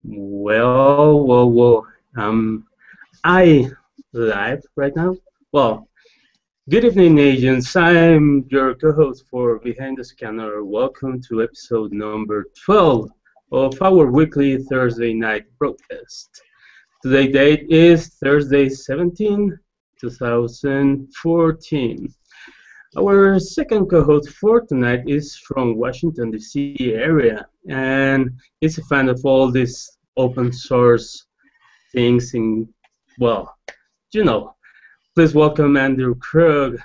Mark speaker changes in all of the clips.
Speaker 1: Well. I live right now? Well, good evening, agents. I'm your co-host for Behind the Scanner. Welcome to episode number 12 of our weekly Thursday night broadcast. Today's date is Thursday, 17, 2014. Our second co-host for tonight is from Washington, D.C. area, and is a fan of all these open source things well, please welcome Andrew Krug,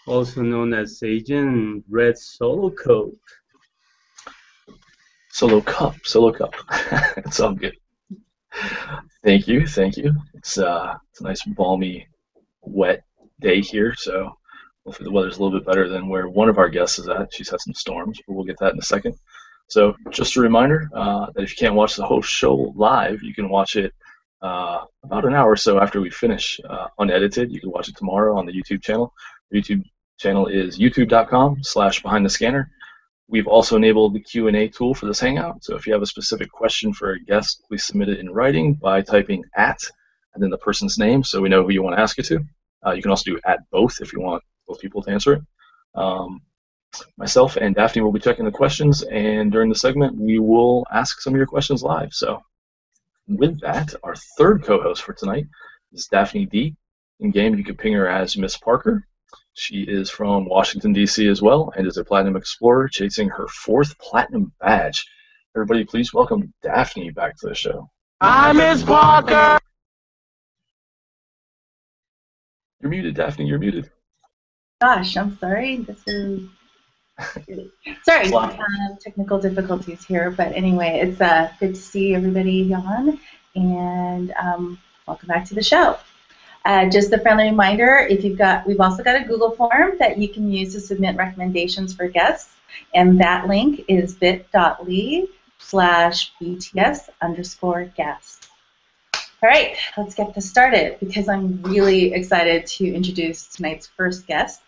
Speaker 1: also known as Agent Red Solo Code.
Speaker 2: Solo Cup. It's all good. Thank you. It's a nice balmy, wet day here, so hopefully the weather's a little bit better than where one of our guests is at. She's had some storms, but we'll get that in a second. So just a reminder that if you can't watch the whole show live, you can watch it about an hour or so after we finish unedited. You can watch it tomorrow on the YouTube channel. The YouTube channel is youtube.com/behindthescanner. We've also enabled the Q&A tool for this hangout, so if you have a specific question for a guest, please submit it in writing by typing @ and then the person's name so we know who you want to ask it to. You can also do @both if you want both people to answer it. Myself and Daphne will be checking the questions, and during the segment we will ask some of your questions live. So with that, our third co-host for tonight is Daphne D. In game, you can ping her as Miss Parker. She is from Washington, D.C. as well, and is a Platinum Explorer chasing her 4th Platinum badge. Everybody, please welcome Daphne back to the show.
Speaker 3: Hi, Miss Parker!
Speaker 2: You're muted, Daphne, you're muted.
Speaker 4: Gosh, I'm sorry. This is... Sorry, technical difficulties here, but anyway, it's good to see everybody on, and welcome back to the show. Just a friendly reminder, we've also got a Google form that you can use to submit recommendations for guests, and that link is bit.ly/BTS_guests. All right, let's get this started because I'm really excited to introduce tonight's first guest.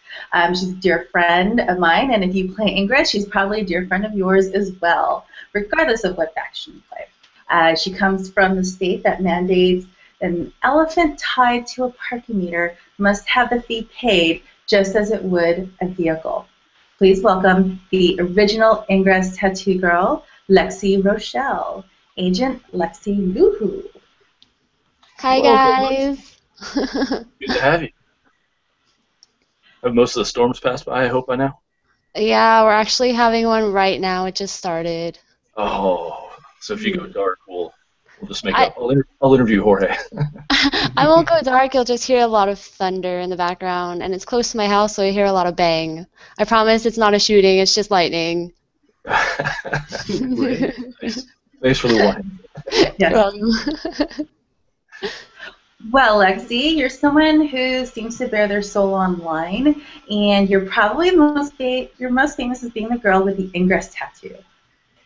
Speaker 4: She's a dear friend of mine, and if you play Ingress, she's probably a dear friend of yours as well, regardless of what faction you play. She comes from the state that mandates an elephant tied to a parking meter must have the fee paid just as it would a vehicle. Please welcome the original Ingress tattoo girl, Lexi Rochelle, Agent Lexi Luhu.
Speaker 5: Hi, guys.
Speaker 2: Good to have you. Have most of the storms passed by, I hope, by now?
Speaker 5: Yeah, we're actually having one right now. It just started.
Speaker 2: Oh, so if you go dark, we'll just make up. I'll interview Jorge.
Speaker 5: I won't go dark. You'll just hear a lot of thunder in the background, and it's close to my house, so you hear a lot of bang. I promise it's not a shooting. It's just lightning.
Speaker 2: Great. Thanks for the warning.
Speaker 4: Yes. Well, Lexi, you're someone who seems to bear their soul online, and you're probably most famous as being the girl with the Ingress tattoo.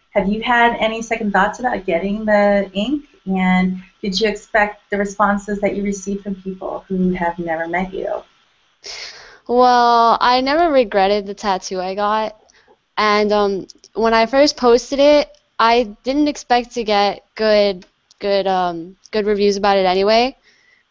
Speaker 4: Have you had any second thoughts about getting the ink And did you expect the responses that you received from people who have never met you?
Speaker 5: Well, I never regretted the tattoo I got. And when I first posted it, I didn't expect to get good reviews about it anyway,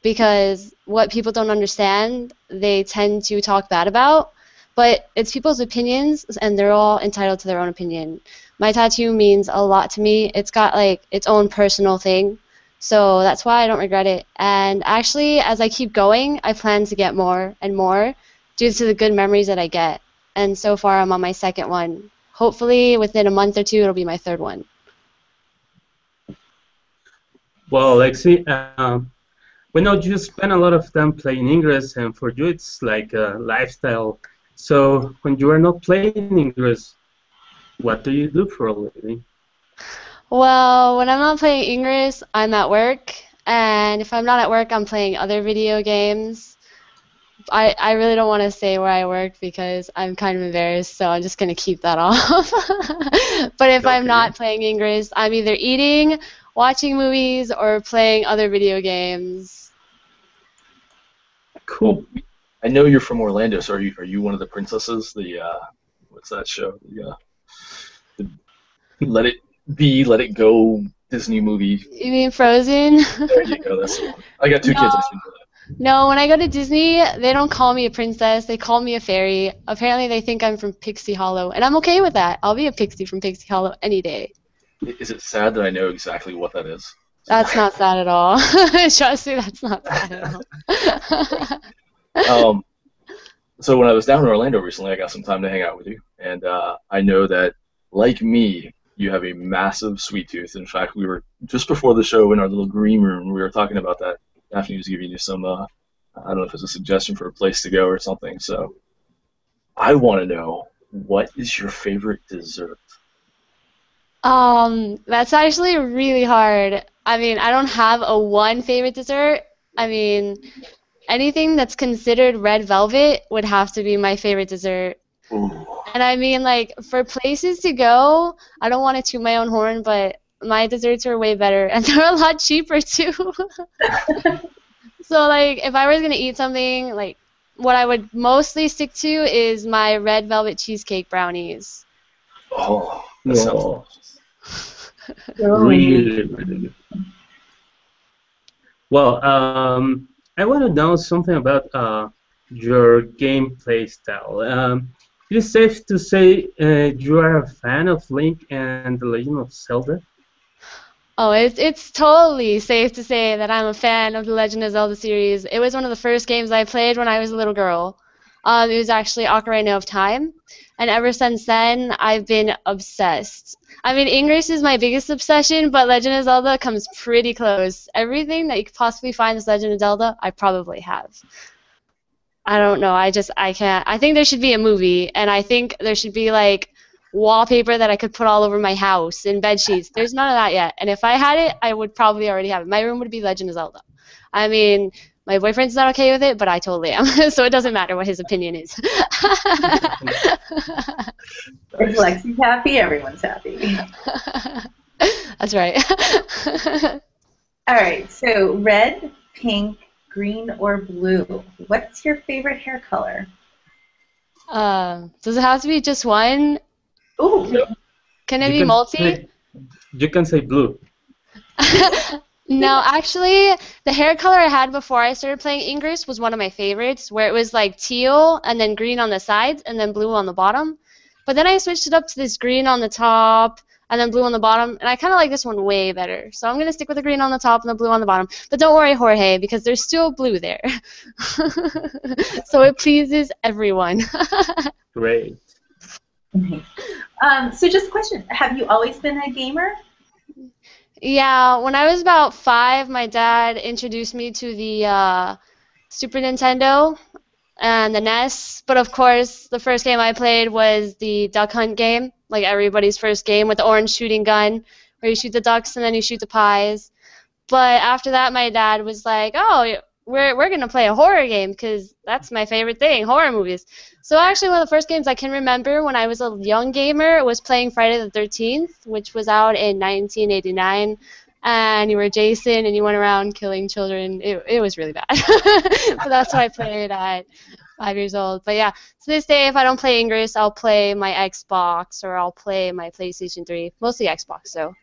Speaker 5: because what people don't understand, they tend to talk bad about. But it's people's opinions, and they're all entitled to their own opinion. My tattoo means a lot to me. It's got like its own personal thing, so that's why I don't regret it. And actually, as I keep going, I plan to get more and more due to the good memories that I get. And so far, I'm on my second one. Hopefully, within a month or two, it'll be my third one.
Speaker 1: Well, Lexi, we know you spend a lot of time playing Ingress, and for you it's like a lifestyle. So when you are not playing Ingress, what do you do for a living?
Speaker 5: Well, when I'm not playing Ingress, I'm at work. And if I'm not at work, I'm playing other video games. I really don't want to say where I work because I'm kind of embarrassed, so I'm just going to keep that off. But if I'm not playing Ingress, I'm either eating, watching movies, or playing other video games.
Speaker 1: Cool.
Speaker 2: I know you're from Orlando, so are you one of the princesses? The what's that show? The Let It Be, Let It Go Disney movie.
Speaker 5: You mean Frozen?
Speaker 2: There you go. That's the one. I got two kids. I should know that.
Speaker 5: No, when I go to Disney, they don't call me a princess. They call me a fairy. Apparently, they think I'm from Pixie Hollow, and I'm okay with that. I'll be a pixie from Pixie Hollow any day.
Speaker 2: Is it sad that I know exactly what that is?
Speaker 5: That's not sad at all. Trust me, that's not sad at all.
Speaker 2: So when I was down in Orlando recently, I got some time to hang out with you, and I know that, like me, you have a massive sweet tooth. In fact, we were just before the show in our little green room. We were talking about that. Daphne was giving you some, I don't know if it's a suggestion for a place to go or something. So I want to know, what is your favorite dessert?
Speaker 5: That's actually really hard. I mean, I don't have a one favorite dessert. I mean, anything that's considered red velvet would have to be my favorite dessert.
Speaker 2: Ooh.
Speaker 5: And I mean, like, for places to go, I don't want to toot my own horn, but my desserts are way better, and they're a lot cheaper, too. So, like, if I was going to eat something, like, what I would mostly stick to is my red velvet cheesecake brownies.
Speaker 2: Oh, that sounds delicious.
Speaker 1: Really, really good. Well, I want to know something about your gameplay style. It is safe to say you are a fan of Link and the Legend of Zelda?
Speaker 5: Oh, it's totally safe to say that I'm a fan of the Legend of Zelda series. It was one of the first games I played when I was a little girl. It was actually Ocarina of Time, and ever since then, I've been obsessed. I mean, Ingress is my biggest obsession, but Legend of Zelda comes pretty close. Everything that you could possibly find in Legend of Zelda, I probably have. I don't know, I can't. I think there should be a movie, and I think there should be, like, wallpaper that I could put all over my house and bed sheets. There's none of that yet. And if I had it, I would probably already have it. My room would be Legend of Zelda. I mean, my boyfriend's not okay with it, but I totally am. So it doesn't matter what his opinion is.
Speaker 4: If Lexi's happy, everyone's happy.
Speaker 5: That's right.
Speaker 4: All right, so red, pink, green, or blue. What's your favorite hair color?
Speaker 5: Does it have to be just one?
Speaker 4: Ooh.
Speaker 5: Can it be multi?
Speaker 1: You can say blue.
Speaker 5: No, actually, the hair color I had before I started playing Ingress was one of my favorites, where it was like teal and then green on the sides and then blue on the bottom. But then I switched it up to this green on the top and then blue on the bottom, and I kind of like this one way better. So I'm going to stick with the green on the top and the blue on the bottom. But don't worry, Jorge, because there's still blue there. So it pleases everyone.
Speaker 1: Great.
Speaker 4: So just a question, have you always been a gamer?
Speaker 5: Yeah, when I was about 5, my dad introduced me to the Super Nintendo and the NES. But of course, the first game I played was the Duck Hunt game, like everybody's first game with the orange shooting gun, where you shoot the ducks and then you shoot the pies. But after that, my dad was like, "Oh, we're gonna play a horror game because that's my favorite thing, horror movies." So actually, one of the first games I can remember when I was a young gamer was playing Friday the 13th, which was out in 1989, and you were Jason, and you went around killing children. It was really bad. But that's what I played at 5 years old. But yeah, to this day, if I don't play Ingress, I'll play my Xbox or I'll play my PlayStation 3. Mostly Xbox, though.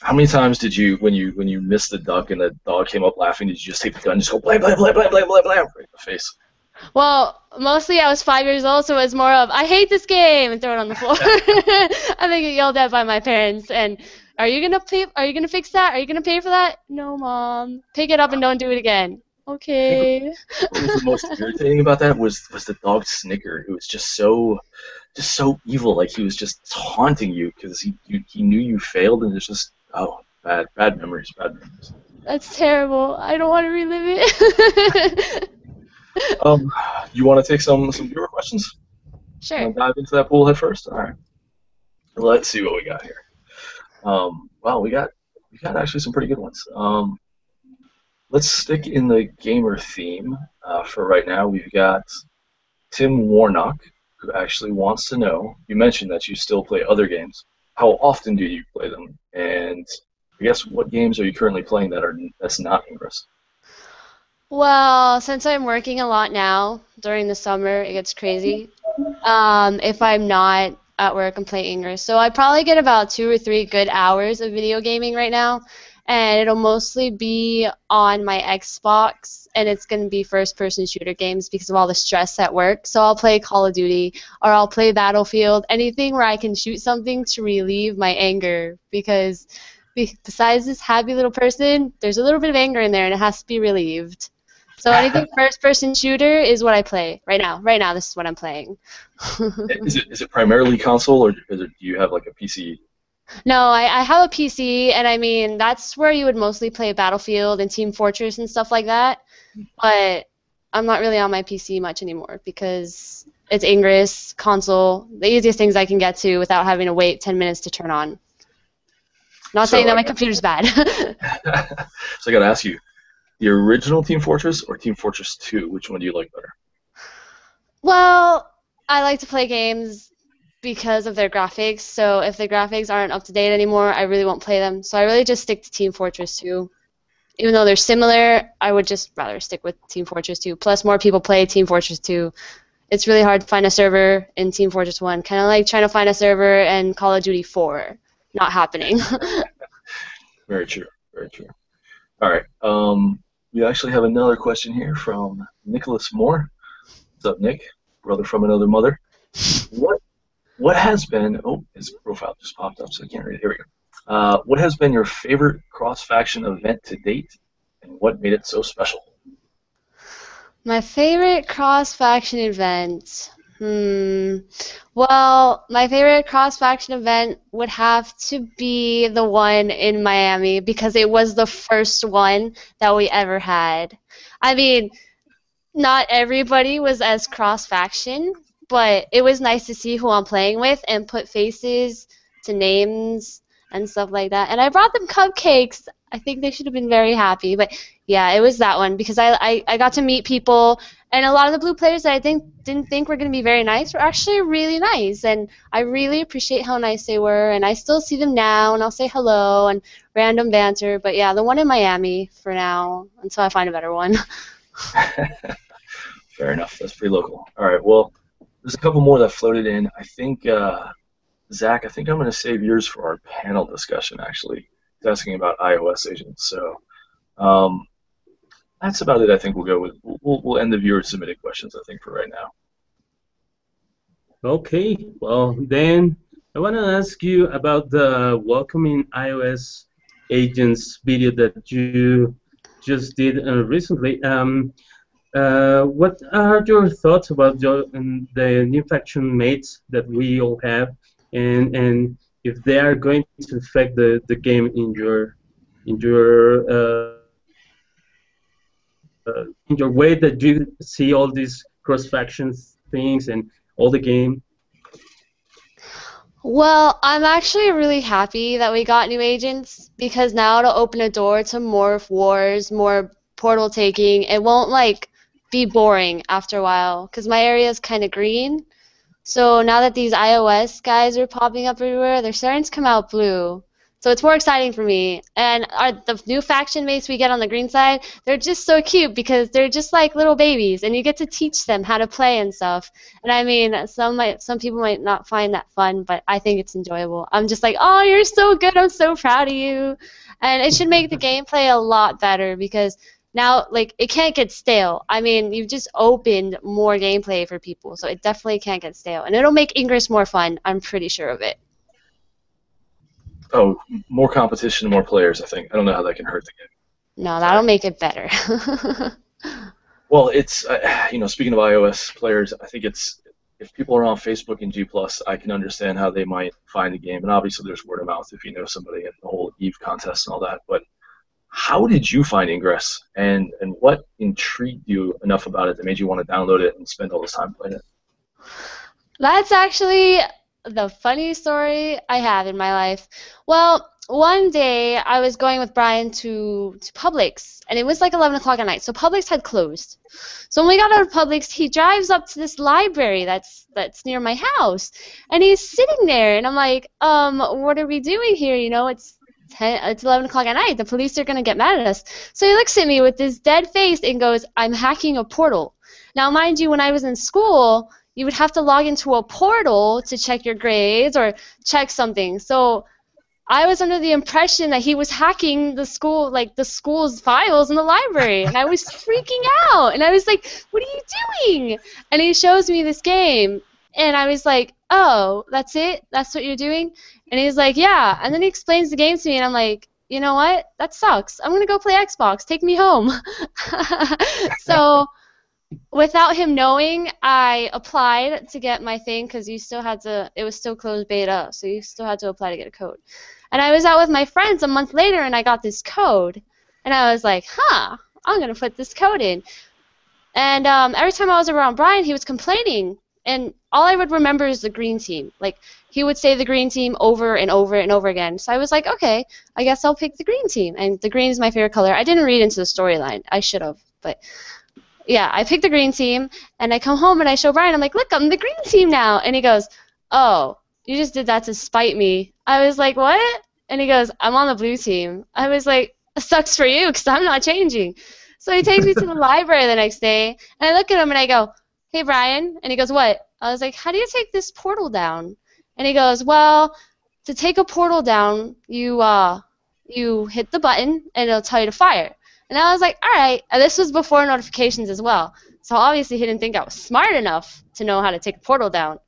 Speaker 2: How many times did you, when you missed the duck and the dog came up laughing, did you just take the gun and just go blam, blam, blam, blam, blam, blam, blam, right in the face?
Speaker 5: Well, mostly I was 5 years old, so it was more of, I hate this game, and throw it on the floor. I think get yelled at by my parents, and are you gonna fix that? Are you gonna pay for that? No, Mom. Pick it up and don't do it again. Okay.
Speaker 2: What was the most irritating about that was the dog Snicker, who was just so evil. Like he was just taunting you because he knew you failed, and it's just bad memories.
Speaker 5: That's terrible. I don't want to relive it.
Speaker 2: You want to take some viewer questions?
Speaker 5: Sure.
Speaker 2: Want to dive into that pool head first? All right. Let's see what we got here. Well, we got actually some pretty good ones. Let's stick in the gamer theme for right now. We've got Tim Warnock, who actually wants to know, you mentioned that you still play other games. How often do you play them? And I guess what games are you currently playing that's not Ingress?
Speaker 5: Well, since I'm working a lot now, during the summer it gets crazy. If I'm not at work, I'm playing Ingress. So I probably get about 2 or 3 good hours of video gaming right now. And it'll mostly be on my Xbox, and it's going to be first-person shooter games because of all the stress at work. So I'll play Call of Duty, or I'll play Battlefield, anything where I can shoot something to relieve my anger, because besides this happy little person, there's a little bit of anger in there, and it has to be relieved. So anything first-person shooter is what I play right now. Right now, this is what I'm playing.
Speaker 2: Is it primarily console, or do you have like a PC?
Speaker 5: No, I have a PC, and I mean, that's where you would mostly play Battlefield and Team Fortress and stuff like that, but I'm not really on my PC much anymore because it's Ingress, console, the easiest things I can get to without having to wait 10 minutes to turn on. Not saying that my computer's bad.
Speaker 2: So I got to ask you, the original Team Fortress or Team Fortress 2, which one do you like better?
Speaker 5: Well, I like to play games because of their graphics, so if the graphics aren't up to date anymore, I really won't play them. So I really just stick to Team Fortress 2. Even though they're similar, I would just rather stick with Team Fortress 2. Plus, more people play Team Fortress 2. It's really hard to find a server in Team Fortress 1. Kind of like trying to find a server in Call of Duty 4. Not happening.
Speaker 2: Very true. Very true. All right. We actually have another question here from Nicholas Moore. What's up, Nick? Brother from another mother. What has been, his profile just popped up, so I can't read it. Here we go. What has been your favorite cross-faction event to date, and what made it so special?
Speaker 5: My favorite cross-faction event? Well, my favorite cross-faction event would have to be the one in Miami because it was the first one that we ever had. I mean, not everybody was as cross-faction, but it was nice to see who I'm playing with and put faces to names and stuff like that. And I brought them cupcakes. I think they should have been very happy. But yeah, it was that one because I got to meet people, and a lot of the blue players that I didn't think were going to be very nice were actually really nice. And I really appreciate how nice they were. And I still see them now, and I'll say hello and random banter. But yeah, the one in Miami for now until I find a better one.
Speaker 2: Fair enough. That's pretty local. All right, well, there's a couple more that floated in. I think, Zach, I'm going to save yours for our panel discussion, actually. He's asking about iOS agents. So that's about it, I think we'll go with. We'll end the viewer-submitted questions, I think, for right now.
Speaker 1: Okay, well, then I want to ask you about the welcoming iOS agents video that you just did recently. What are your thoughts about the new faction mates that we all have, and if they are going to affect the game in your way that you see all these cross factions things and all the game?
Speaker 5: Well, I'm actually really happy that we got new agents because now it'll open a door to more wars, more portal taking. It won't be boring after a while because my area is kind of green. So now that these iOS guys are popping up everywhere, they're starting to come out blue. So it's more exciting for me. And the new faction mates we get on the green side, they're just so cute because they're just like little babies, and you get to teach them how to play and stuff. And I mean, some people might not find that fun, but I think it's enjoyable. I'm just like, oh, you're so good. I'm so proud of you. And it should make the gameplay a lot better because now, like, it can't get stale. I mean, you've just opened more gameplay for people, so it definitely can't get stale. And it'll make Ingress more fun. I'm pretty sure of it.
Speaker 2: Oh, more competition, more players, I think. I don't know how that can hurt the game.
Speaker 5: No, that'll make it better.
Speaker 2: Well, it's, speaking of iOS players, I think it's, if people are on Facebook and G+, I can understand how they might find the game. And obviously there's word of mouth if you know somebody at the whole EVE contest and all that. But how did you find Ingress? And what intrigued you enough about it that made you want to download it and spend all this time playing it?
Speaker 5: That's actually the funny story I have in my life. Well, one day I was going with Brian to Publix, and it was like 11 o'clock at night, so Publix had closed. So when we got out of Publix, he drives up to this library that's near my house, and he's sitting there, and I'm like, what are we doing here? You know, it's 11 o'clock at night. The police are going to get mad at us. So he looks at me with this dead face and goes, I'm hacking a portal. Now, mind you, when I was in school, you would have to log into a portal to check your grades or check something. So I was under the impression that he was hacking the school, like the school's files in the library, and I was freaking out. And I was like, "What are you doing?" And he shows me this game, and I was like, "Oh, that's it? That's what you're doing?" And he's like, "Yeah." And then he explains the game to me, and I'm like, "You know what? That sucks. I'm gonna go play Xbox. Take me home." So, without him knowing, I applied to get my thing because you still had to. It was still closed beta, so you still had to apply to get a code. And I was out with my friends a month later, and I got this code. And I was like, huh, I'm going to put this code in. And every time I was around Brian, he was complaining. And all I would remember is the green team. Like, he would say the green team over and over and over again. So I was like, okay, I guess I'll pick the green team. And the green is my favorite color. I didn't read into the storyline. I should have. But, yeah, I picked the green team. And I come home, and I show Brian. I'm like, look, I'm the green team now. And he goes, oh, you just did that to spite me. I was like, what? And he goes, I'm on the blue team. I was like, sucks for you because I'm not changing. So he takes me to the library the next day, and I look at him and I go, hey, Brian. And he goes, what? I was like, how do you take this portal down? And he goes, well, to take a portal down, you hit the button, and it'll tell you to fire. And I was like, all right. And this was before notifications as well. So obviously he didn't think I was smart enough to know how to take a portal down.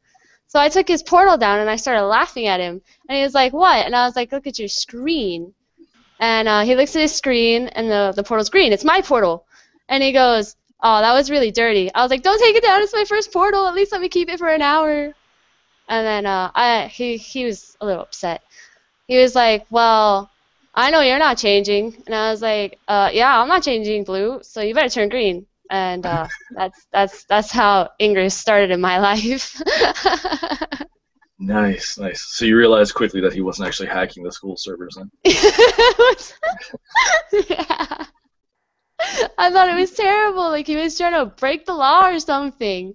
Speaker 5: So I took his portal down, and I started laughing at him. And he was like, what? And I was like, look at your screen. And he looks at his screen, and the portal's green. It's my portal. And he goes, oh, that was really dirty. I was like, don't take it down. It's my first portal. At least let me keep it for an hour. And then he was a little upset. He was like, well, I know you're not changing. And I was like, yeah, I'm not changing blue, so you better turn green. And that's how Ingress started in my life.
Speaker 2: Nice, nice. So you realized quickly that he wasn't actually hacking the school servers then?
Speaker 5: Yeah. I thought it was terrible. Like he was trying to break the law or something.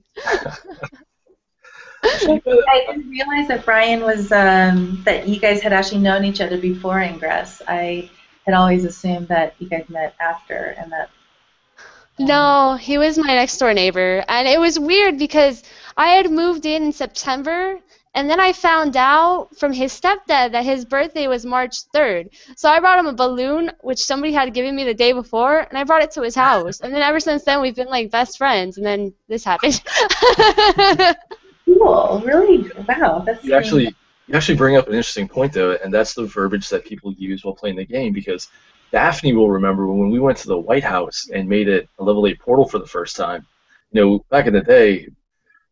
Speaker 4: I didn't realize that Brian was that you guys had actually known each other before Ingress. I had always assumed that you guys met after, and that.
Speaker 5: No, he was my next door neighbor, and it was weird because I had moved in September, and then I found out from his stepdad that his birthday was March 3rd. So I brought him a balloon, which somebody had given me the day before, and I brought it to his house. And then ever since then, we've been like best friends, and then this happened.
Speaker 4: Cool, really? Wow, that's.
Speaker 2: You actually bring up an interesting point though, and that's the verbiage that people use while playing the game, because Daphne will remember when we went to the White House and made it a level 8 portal for the first time. You know, back in the day,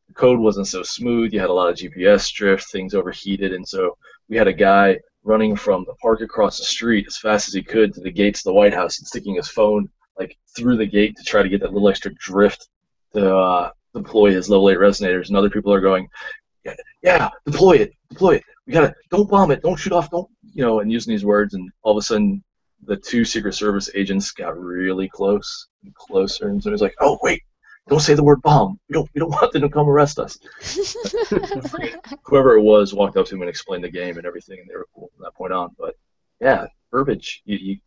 Speaker 2: the code wasn't so smooth. You had a lot of GPS drift, things overheated, and so we had a guy running from the park across the street as fast as he could to the gates of the White House and sticking his phone like through the gate to try to get that little extra drift to deploy his level 8 resonators. And other people are going, yeah, deploy it. We gotta, don't bomb it, don't shoot off, don't, you know, and using these words, and all of a sudden the 2 Secret Service agents got really close and closer, and so he's like, oh wait, don't say the word bomb. We don't want them to come arrest us. Whoever it was walked up to him and explained the game and everything, and they were cool from that point on. But yeah, verbiage. You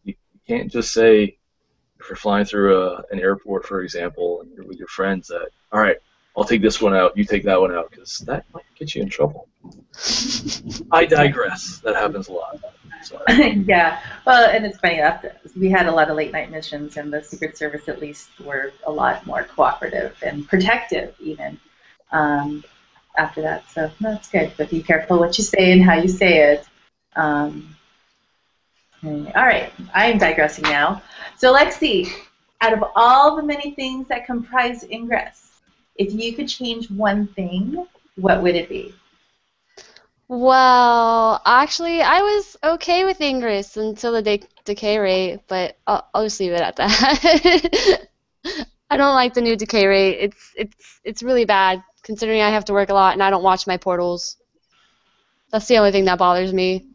Speaker 2: can't just say if you're flying through an airport, for example, and you're with your friends that, all right, I'll take this one out, you take that one out, because that might get you in trouble. I digress. That happens a lot. Sorry.
Speaker 4: Yeah, well, and it's funny, we had a lot of late night missions, and the Secret Service at least were a lot more cooperative and protective even after that. So that's good, but be careful what you say and how you say it. All right, I'm digressing now. So Lexi, out of all the many things that comprise Ingress, if you could change one thing, what would it be?
Speaker 5: Well, actually, I was okay with Ingress until the decay rate, but I'll just leave it at that. I don't like the new decay rate. It's really bad considering I have to work a lot and I don't watch my portals. That's the only thing that bothers me.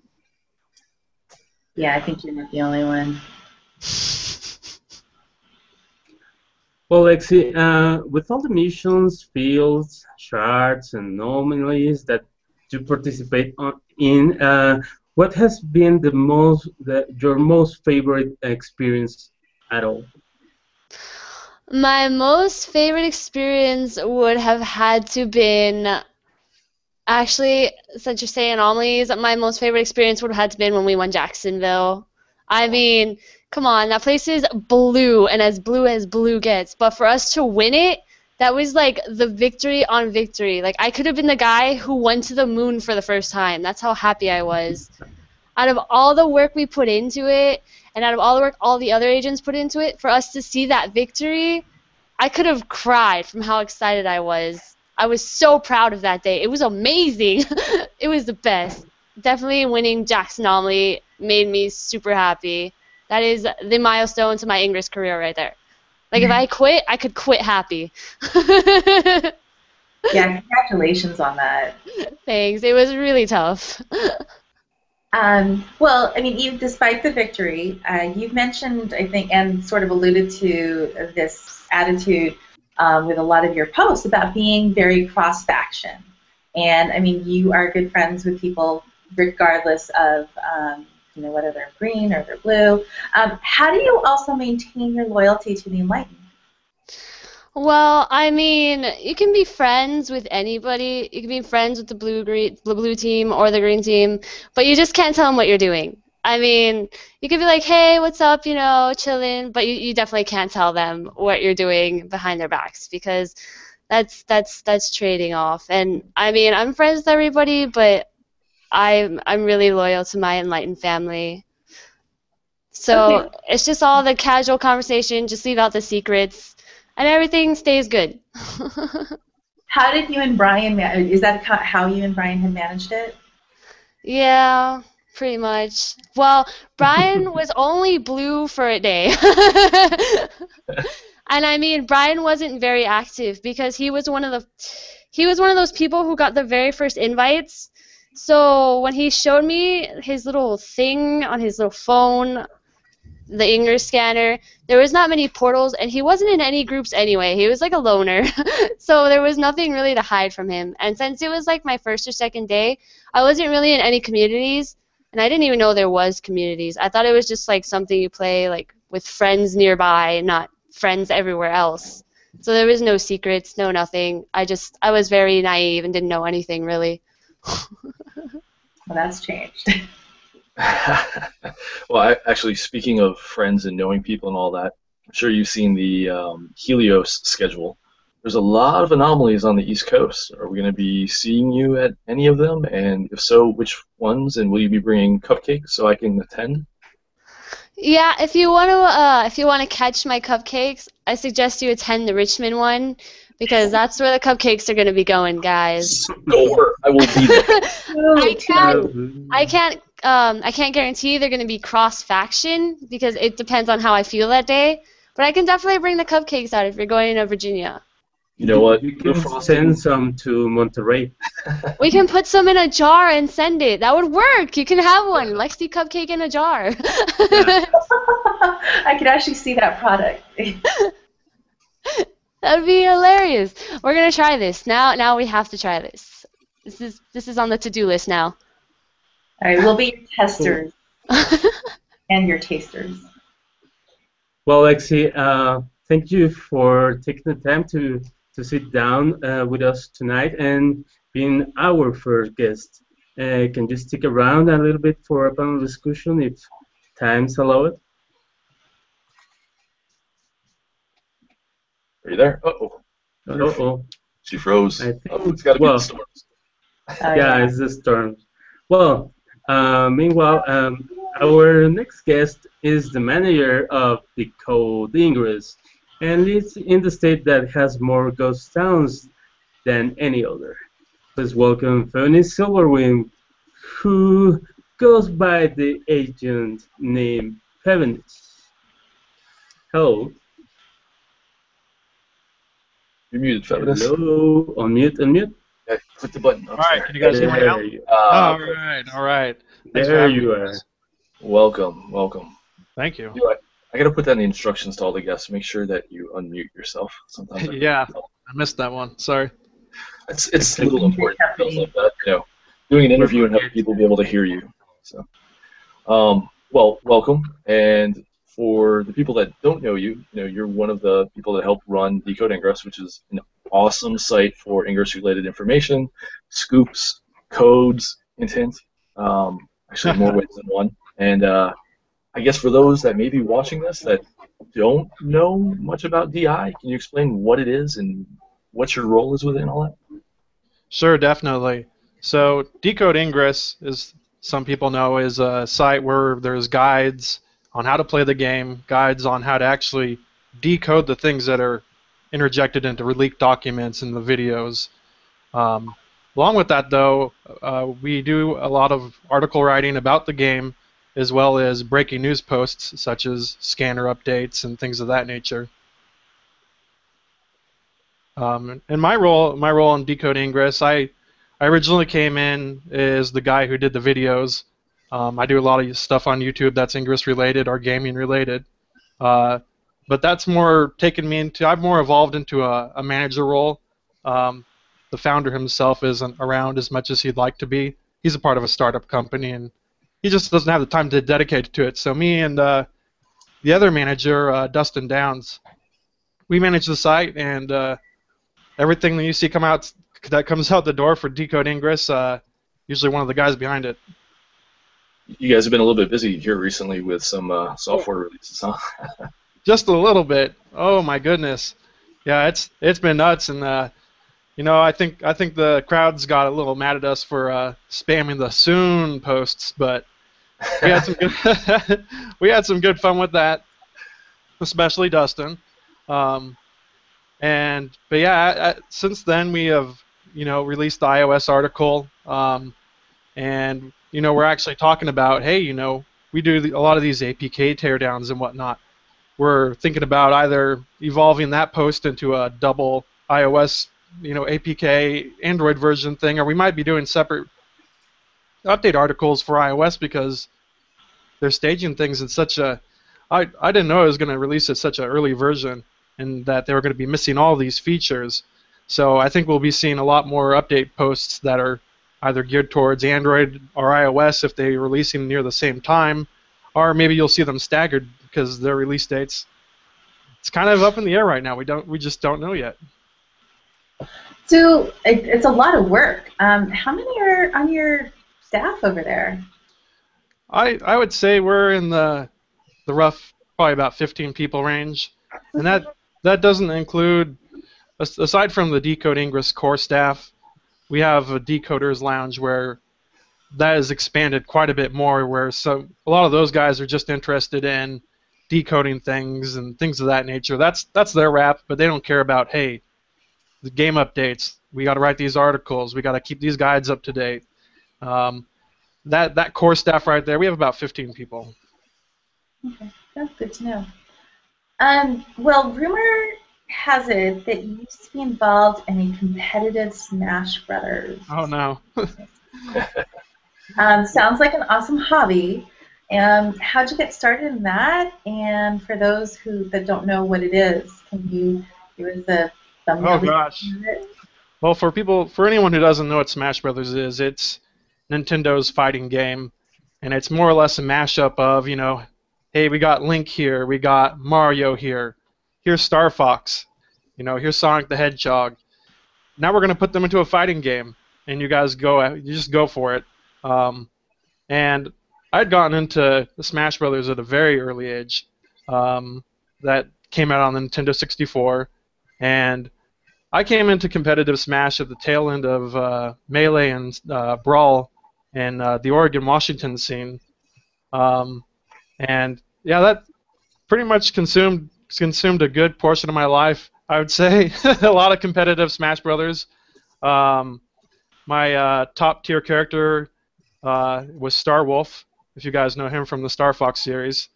Speaker 4: Yeah, I think you're not the only one.
Speaker 1: Well, Lexi, with all the missions, fields, shards, and anomalies that you participate in, what has been your most favorite experience at all?
Speaker 5: My most favorite experience would have had to been, actually, since you're saying anomalies, my most favorite experience would have had to been when we won Jacksonville. I mean, come on, that place is blue and as blue gets. But for us to win it, that was like the victory on victory. Like, I could have been the guy who went to the moon for the first time. That's how happy I was. Out of all the work we put into it, and out of all the work all the other agents put into it, for us to see that victory, I could have cried from how excited I was. I was so proud of that day. It was amazing. It was the best. Definitely winning Jack's Anomaly made me super happy. That is the milestone to my Ingress career right there. Like, if I quit, I could quit happy.
Speaker 4: Yeah, congratulations on that.
Speaker 5: Thanks. It was really tough.
Speaker 4: Well, I mean, even despite the victory, you've mentioned, I think, and sort of alluded to this attitude with a lot of your posts about being very cross-faction. And, I mean, you are good friends with people regardless of, you know, whether they're green or they're blue. How do you also maintain your loyalty to the Enlightened?
Speaker 5: Well, I mean, you can be friends with anybody. You can be friends with the blue team or the green team, but you just can't tell them what you're doing. I mean, you could be like, hey, what's up, you know, chilling, but you definitely can't tell them what you're doing behind their backs because that's trading off. And I mean, I'm friends with everybody, but I'm really loyal to my Enlightened family. So
Speaker 4: Okay.
Speaker 5: it's just all the casual conversation, just leave out the secrets. And everything stays good.
Speaker 4: How did you and Brian is that how you and Brian had managed it?
Speaker 5: Yeah, pretty much. Well, Brian was only blue for a day. And I mean, Brian wasn't very active because he was one of those people who got the very first invites. So when he showed me his little thing on his little phone, the Ingress scanner, there was not many portals, and he wasn't in any groups anyway. He was like a loner. So there was nothing really to hide from him. And since it was like my first or second day, I wasn't really in any communities, and I didn't even know there was communities. I thought it was just like something you play like with friends nearby, not friends everywhere else. So there was no secrets, no nothing. I was very naive and didn't know anything really.
Speaker 4: Well, that's changed.
Speaker 2: Well, actually, speaking of friends and knowing people and all that, I'm sure you've seen the Helios schedule. There's a lot of anomalies on the East Coast. Are we going to be seeing you at any of them? And if so, which ones? And will you be bringing cupcakes so I can attend?
Speaker 5: Yeah, if you want to catch my cupcakes, I suggest you attend the Richmond one because that's where the cupcakes are going to be going, guys.
Speaker 2: Score! I will be there.
Speaker 5: I can't guarantee they're going to be cross-faction because it depends on how I feel that day. But I can definitely bring the cupcakes out if you're going to Virginia.
Speaker 2: You know what?
Speaker 1: You can send some to Monterey.
Speaker 5: We can put some in a jar and send it. That would work. You can have one. Lexi cupcake in a jar.
Speaker 1: Yeah.
Speaker 4: I could actually see that product.
Speaker 5: That would be hilarious. We're going to try this. Now we have to try this. This is on the to-do list now.
Speaker 4: All right, we'll be your testers. and your tasters.
Speaker 1: Well, Lexi, thank you for taking the time to sit down with us tonight and being our first guest. Can you stick around a little bit for a panel discussion if times allow it?
Speaker 2: Are you there? Uh-oh.
Speaker 1: Uh-oh.
Speaker 2: She froze.
Speaker 1: I think,
Speaker 2: It's got to be the storms.
Speaker 1: Yeah, it's the storm. Well, meanwhile, our next guest is the manager of Decode Ingress, and lives in the state that has more ghost towns than any other. Please welcome Fevenis Silverwind, who goes by the agent name Fevenis. Hello.
Speaker 2: You're muted, Fevenis.
Speaker 1: Hello. Unmute.
Speaker 2: Yeah, click the button.
Speaker 6: All right, can you guys hear me now? All right. Thanks for
Speaker 1: There
Speaker 6: having
Speaker 1: you
Speaker 6: me,
Speaker 1: are.
Speaker 6: guys.
Speaker 2: Welcome.
Speaker 6: Thank you.
Speaker 2: I got to put that in the instructions to all the guests. Make sure that you unmute yourself. Sometimes
Speaker 6: Yeah, I missed that one. Sorry.
Speaker 2: It's a little important. Things like that, doing an interview and having people be able to hear you. So, well, welcome. And for the people that don't know you, you're one of the people that help run Decode Ingress, which is an awesome site for Ingress-related information, scoops, codes, intent. Actually, more ways than one. And I guess for those that may be watching this that don't know much about DI, can you explain what it is and what your role is within all that?
Speaker 6: Sure, definitely. So Decode Ingress, as some people know, is a site where there's guides on how to play the game, guides on how to actually decode the things that are interjected into leaked documents in the videos. Along with that, though, we do a lot of article writing about the game, as well as breaking news posts such as scanner updates and things of that nature. And my role in Decode Ingress, I originally came in as the guy who did the videos. I do a lot of stuff on YouTube that's Ingress related or gaming related. But that's more taken me into, I've more evolved into a manager role. The founder himself isn't around as much as he'd like to be. He's a part of a startup company, and he just doesn't have the time to dedicate to it. So me and the other manager, Dustin Downs, we manage the site, and everything that you see that comes out the door for Decode Ingress, usually one of the guys behind it.
Speaker 2: You guys have been a little bit busy here recently with some software releases, huh?
Speaker 6: Just a little bit. Oh my goodness. Yeah, it's been nuts, and I think the crowd's got a little mad at us for spamming the soon posts, but we had some good we had some good fun with that, especially Dustin. But yeah, since then we have released the iOS article, and we're actually talking about, hey, we do a lot of these APK teardowns and whatnot. We're thinking about either evolving that post into a double iOS APK Android version thing, or we might be doing separate update articles for iOS because they're staging things in such a. I didn't know it was going to release at such an early version, and that they were going to be missing all these features. So I think we'll be seeing a lot more update posts that are either geared towards Android or iOS if they're releasing near the same time, or maybe you'll see them staggered because their release dates. It's kind of up in the air right now. We just don't know yet.
Speaker 4: So it's a lot of work. How many are on your staff over there?
Speaker 6: I would say we're in the rough, probably about 15 people range, and that doesn't include, aside from the Decode Ingress core staff, we have a Decoders Lounge where that has expanded quite a bit more, where a lot of those guys are just interested in decoding things and things of that nature. That's their wrap, but they don't care about, hey, the game updates, we got to write these articles, we got to keep these guides up to date. That core staff right there, we have about 15 people.
Speaker 4: Okay, that's good to know. Well, rumor has it that you used to be involved in a competitive Smash Brothers.
Speaker 6: Oh no.
Speaker 4: Sounds like an awesome hobby. How'd you get started in that? And for those that don't know what it is, can you give us a thumbnail?
Speaker 6: Oh gosh. Well, for anyone who doesn't know what Smash Brothers is, it's Nintendo's fighting game. and it's more or less a mashup of, you know, hey, we got Link here, we got Mario here, here's Star Fox, you know, here's Sonic the Hedgehog. Now we're going to put them into a fighting game, and you guys you just go for it. And I'd gotten into the Smash Brothers at a very early age. That came out on the Nintendo 64, and I came into competitive Smash at the tail end of Melee and Brawl in the Oregon, Washington scene. And yeah, that pretty much consumed a good portion of my life, I would say. A lot of competitive Smash Brothers. My top tier character was Star Wolf, if you guys know him from the Star Fox series.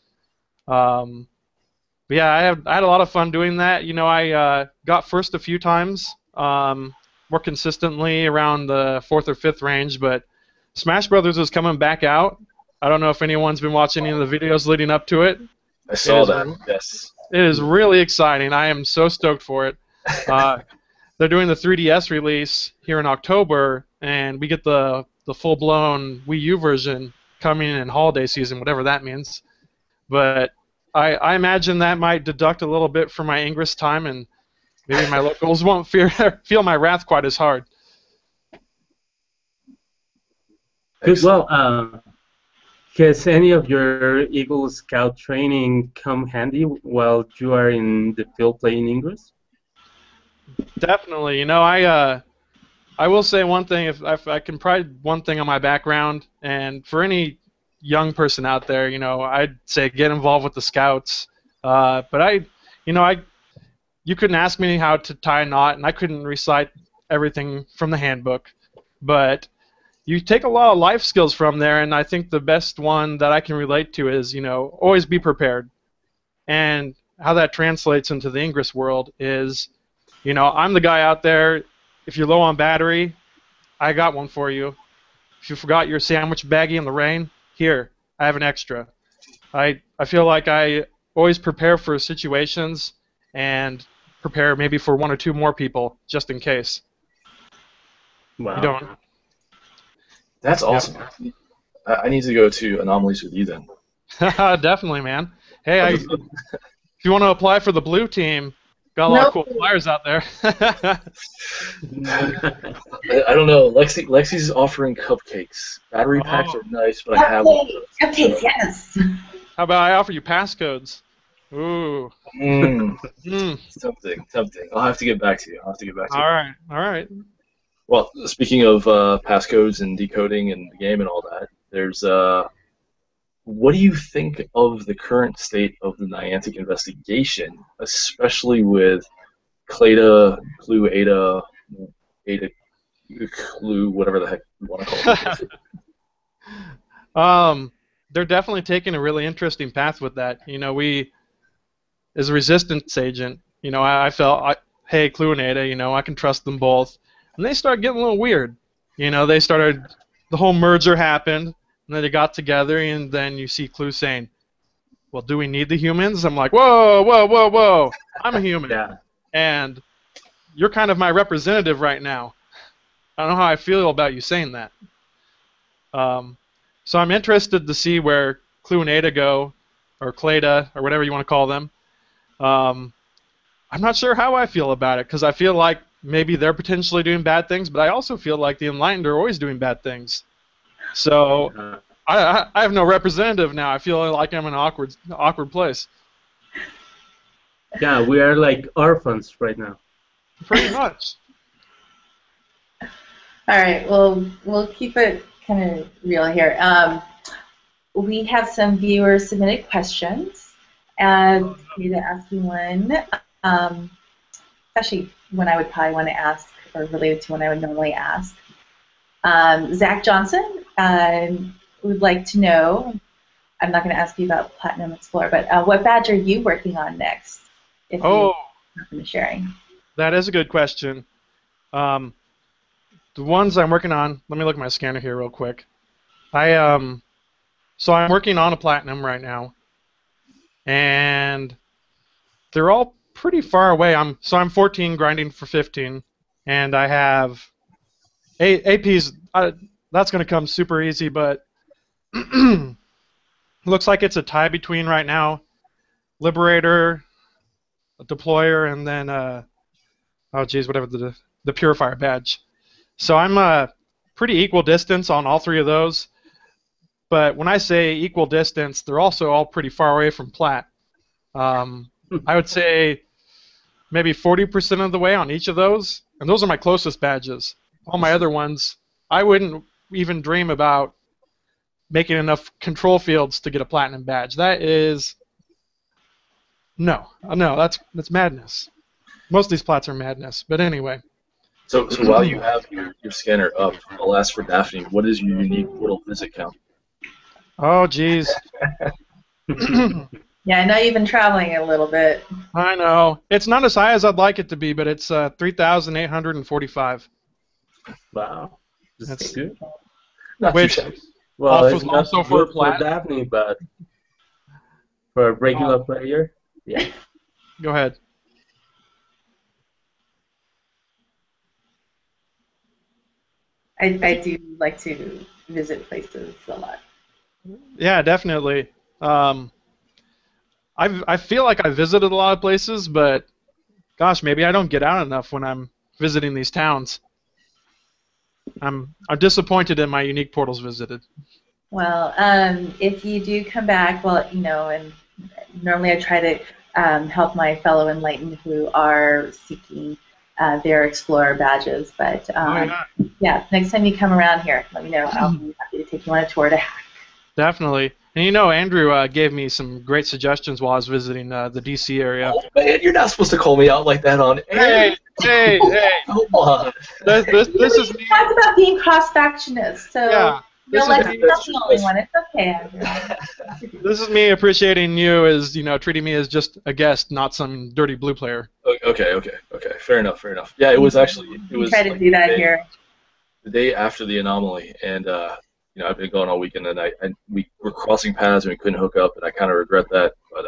Speaker 6: But yeah, I had a lot of fun doing that. You know, I got first a few times, more consistently around the 4th or 5th range, but Smash Brothers is coming back out. I don't know if anyone's been watching any of the videos leading up to it.
Speaker 2: I saw that, yes.
Speaker 6: It is really exciting. I am so stoked for it. They're doing the 3DS release here in October, and we get the full-blown Wii U version coming in holiday season, whatever that means. But I imagine that might deduct a little bit from my Ingress time, and maybe my locals won't feel my wrath quite as hard.
Speaker 1: Good. Well, has any of your Eagle Scout training come handy while you are in the field playing Ingress?
Speaker 6: Definitely. You know, I will say one thing. If I can pride one thing on my background, and for any young person out there, you know, I'd say get involved with the Scouts. But you couldn't ask me how to tie a knot, and I couldn't recite everything from the handbook. But you take a lot of life skills from there, and I think the best one that I can relate to is, you know, always be prepared. And how that translates into the Ingress world is, you know, I'm the guy out there. If you're low on battery, I got one for you. If you forgot your sandwich baggie in the rain, here, I have an extra. I feel like I always prepare for situations and prepare maybe for 1 or 2 more people just in case.
Speaker 1: Wow.
Speaker 6: You don't.
Speaker 2: That's awesome. Yep. I need to go to Anomalies with you then.
Speaker 6: Definitely, man. Hey, if you want to apply for the blue team, got a lot of cool flyers out there.
Speaker 2: I don't know. Lexi's offering cupcakes. Battery packs are nice, but I have one.
Speaker 4: Cupcakes, yes.
Speaker 6: How about I offer you passcodes? Ooh.
Speaker 2: Something. I'll have to get back to you.
Speaker 6: All right.
Speaker 2: Well, speaking of passcodes and decoding and the game and all that, there's what do you think of the current state of the Niantic investigation, especially with Clada, Clue, Ada, Clue, whatever the heck you want to call it?
Speaker 6: They're definitely taking a really interesting path with that. You know, we, as a resistance agent, you know, I felt, hey, Clue and Ada, you know, I can trust them both. And they started getting a little weird. You know, the whole merger happened, and then they got together, and then you see Clue saying, well, do we need the humans? I'm like, whoa, I'm a human.
Speaker 1: Yeah.
Speaker 6: And you're kind of my representative right now. I don't know how I feel about you saying that. So I'm interested to see where Clue and Ada go, or Clada, or whatever you want to call them. I'm not sure how I feel about it, because I feel like maybe they're potentially doing bad things, but I also feel like the Enlightened are always doing bad things. So I have no representative now. I feel like I'm in an awkward place.
Speaker 1: Yeah, we are like orphans right now.
Speaker 6: Pretty much.
Speaker 4: All right, well, we'll keep it kind of real here. We have some viewer-submitted questions, and I'm going to ask you one, especially one I would probably want to ask, or related to one I would normally ask. Zach Johnson would like to know, I'm not going to ask you about Platinum Explorer, but what badge are you working on next? If you're sharing.
Speaker 6: That is a good question. The ones I'm working on, let me look at my scanner here real quick. So I'm working on a Platinum right now, and they're all pretty far away. I'm 14 grinding for 15, and I have APs. That's going to come super easy, but looks like it's a tie between right now Liberator, Deployer, and then oh geez, whatever the Purifier badge. So I'm pretty equal distance on all three of those. But when I say equal distance, they're also all pretty far away from plat. I would say maybe 40% of the way on each of those, and those are my closest badges. All my other ones, I wouldn't even dream about making enough control fields to get a platinum badge. That is no, that's madness. Most of these plats are madness. But anyway.
Speaker 2: So while you have your scanner up, I'll ask for Daphne. What is your unique portal visit count?
Speaker 6: Oh, geez.
Speaker 4: Yeah, I know you've been traveling a little bit.
Speaker 6: I know. It's not as high as I'd like it to be, but it's 3,845.
Speaker 1: Wow. That's good.
Speaker 2: Not
Speaker 6: Which,
Speaker 2: too shabby.
Speaker 1: Well, it's not
Speaker 6: also for
Speaker 1: good for
Speaker 6: plat.
Speaker 1: Daphne, but for a regular player, yeah.
Speaker 6: Go ahead.
Speaker 4: I do like to visit places a lot.
Speaker 6: Yeah, definitely. I feel like I visited a lot of places, but gosh, maybe I don't get out enough when I'm visiting these towns. I'm disappointed in my unique portals visited.
Speaker 4: Well, if you do come back, well, you know, and normally I try to help my fellow Enlightened who are seeking their Explorer badges. But yeah, next time you come around here, let me know. I'll be happy to take you on a tour to hack.
Speaker 6: Definitely. And you know, Andrew gave me some great suggestions while I was visiting the DC area.
Speaker 2: Oh, man, you're not supposed to call me out like that on air.
Speaker 6: Hey!
Speaker 2: Come on.
Speaker 6: This is me.
Speaker 4: We talked about being cross-factionist, so
Speaker 6: Yeah.
Speaker 4: no,
Speaker 6: This is
Speaker 4: Lexi's not the only one. It's okay, Andrew.
Speaker 6: This is me appreciating you as, you know, treating me as just a guest, not some dirty blue player.
Speaker 2: Okay. Fair enough. Yeah, it was actually
Speaker 4: We try to do that here.
Speaker 2: the day after the anomaly, and you know, I've been going all weekend, and we were crossing paths and we couldn't hook up, and I kind of regret that. But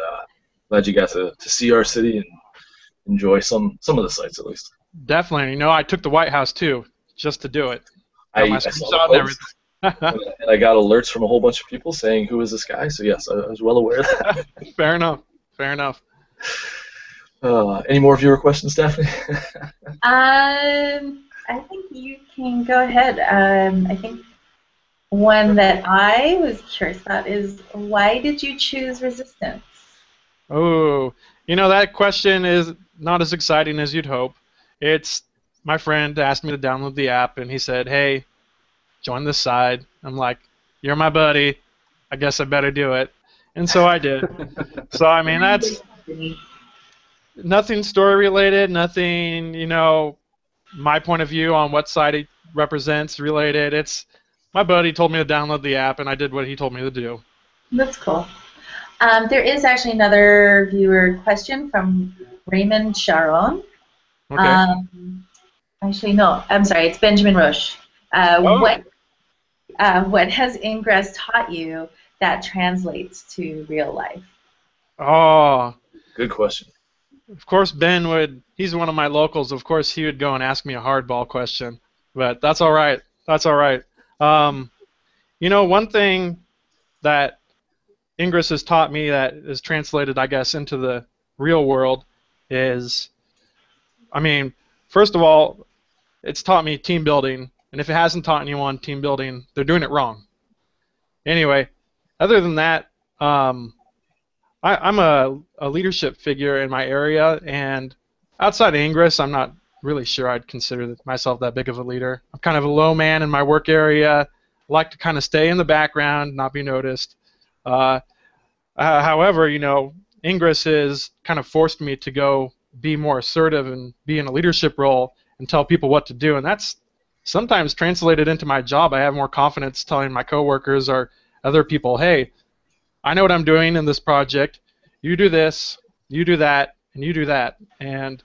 Speaker 2: glad you got to see our city and enjoy some of the sights at least.
Speaker 6: Definitely. You know, I took the White House too, just to do it.
Speaker 2: I saw
Speaker 6: Screenshot
Speaker 2: the
Speaker 6: and
Speaker 2: post, and I got alerts from a whole bunch of people saying, "Who is this guy?" So yes, I was well aware of that.
Speaker 6: Fair enough.
Speaker 2: Any more viewer questions, Daphne?
Speaker 4: I think you can go ahead. I think one that I was curious about is why did you choose Resistance?
Speaker 6: Oh, you know, that question is not as exciting as you'd hope. It's my friend asked me to download the app, and he said, "Hey, join this side." I'm like, "You're my buddy. I guess I better do it." And so I did. So, I mean, that's nothing story related, nothing, you know, my point of view on what side it represents related. It's my buddy told me to download the app, and I did what he told me to do.
Speaker 4: That's cool. There is actually another viewer question from Raymond Sharon.
Speaker 6: Okay.
Speaker 4: Actually, no, I'm sorry, it's Benjamin Roche. What has Ingress taught you that translates to real life?
Speaker 6: Oh,
Speaker 2: Good question.
Speaker 6: of course Ben would, he's one of my locals, of course he would go and ask me a hardball question. But that's all right. You know, one thing that Ingress has taught me that is translated, I guess, into the real world is, I mean, first of all, it's taught me team building, and if it hasn't taught anyone team building, they're doing it wrong. Anyway, other than that, I'm a leadership figure in my area, and outside of Ingress, I'm not really sure I'd consider myself that big of a leader. I'm kind of a low man in my work area, like to kind of stay in the background, not be noticed. However, you know, Ingress has kind of forced me to go be more assertive and be in a leadership role and tell people what to do, and that's sometimes translated into my job. I have more confidence telling my coworkers or other people, "Hey, I know what I'm doing in this project. You do this, you do that, and you do that." And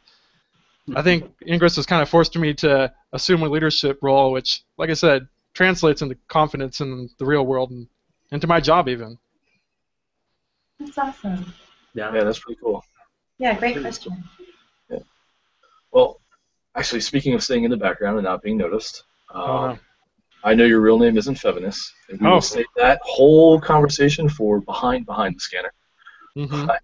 Speaker 6: I think Ingress has kind of forced me to assume a leadership role, which, like I said, translates into confidence in the real world and into my job even.
Speaker 4: That's awesome.
Speaker 2: Yeah, that's pretty cool.
Speaker 4: Yeah, great question.
Speaker 2: Yeah. Well, actually, speaking of staying in the background and not being noticed, I know your real name isn't Fevenis, and we will save that whole conversation for behind the scanner.
Speaker 6: Mm-hmm.
Speaker 2: But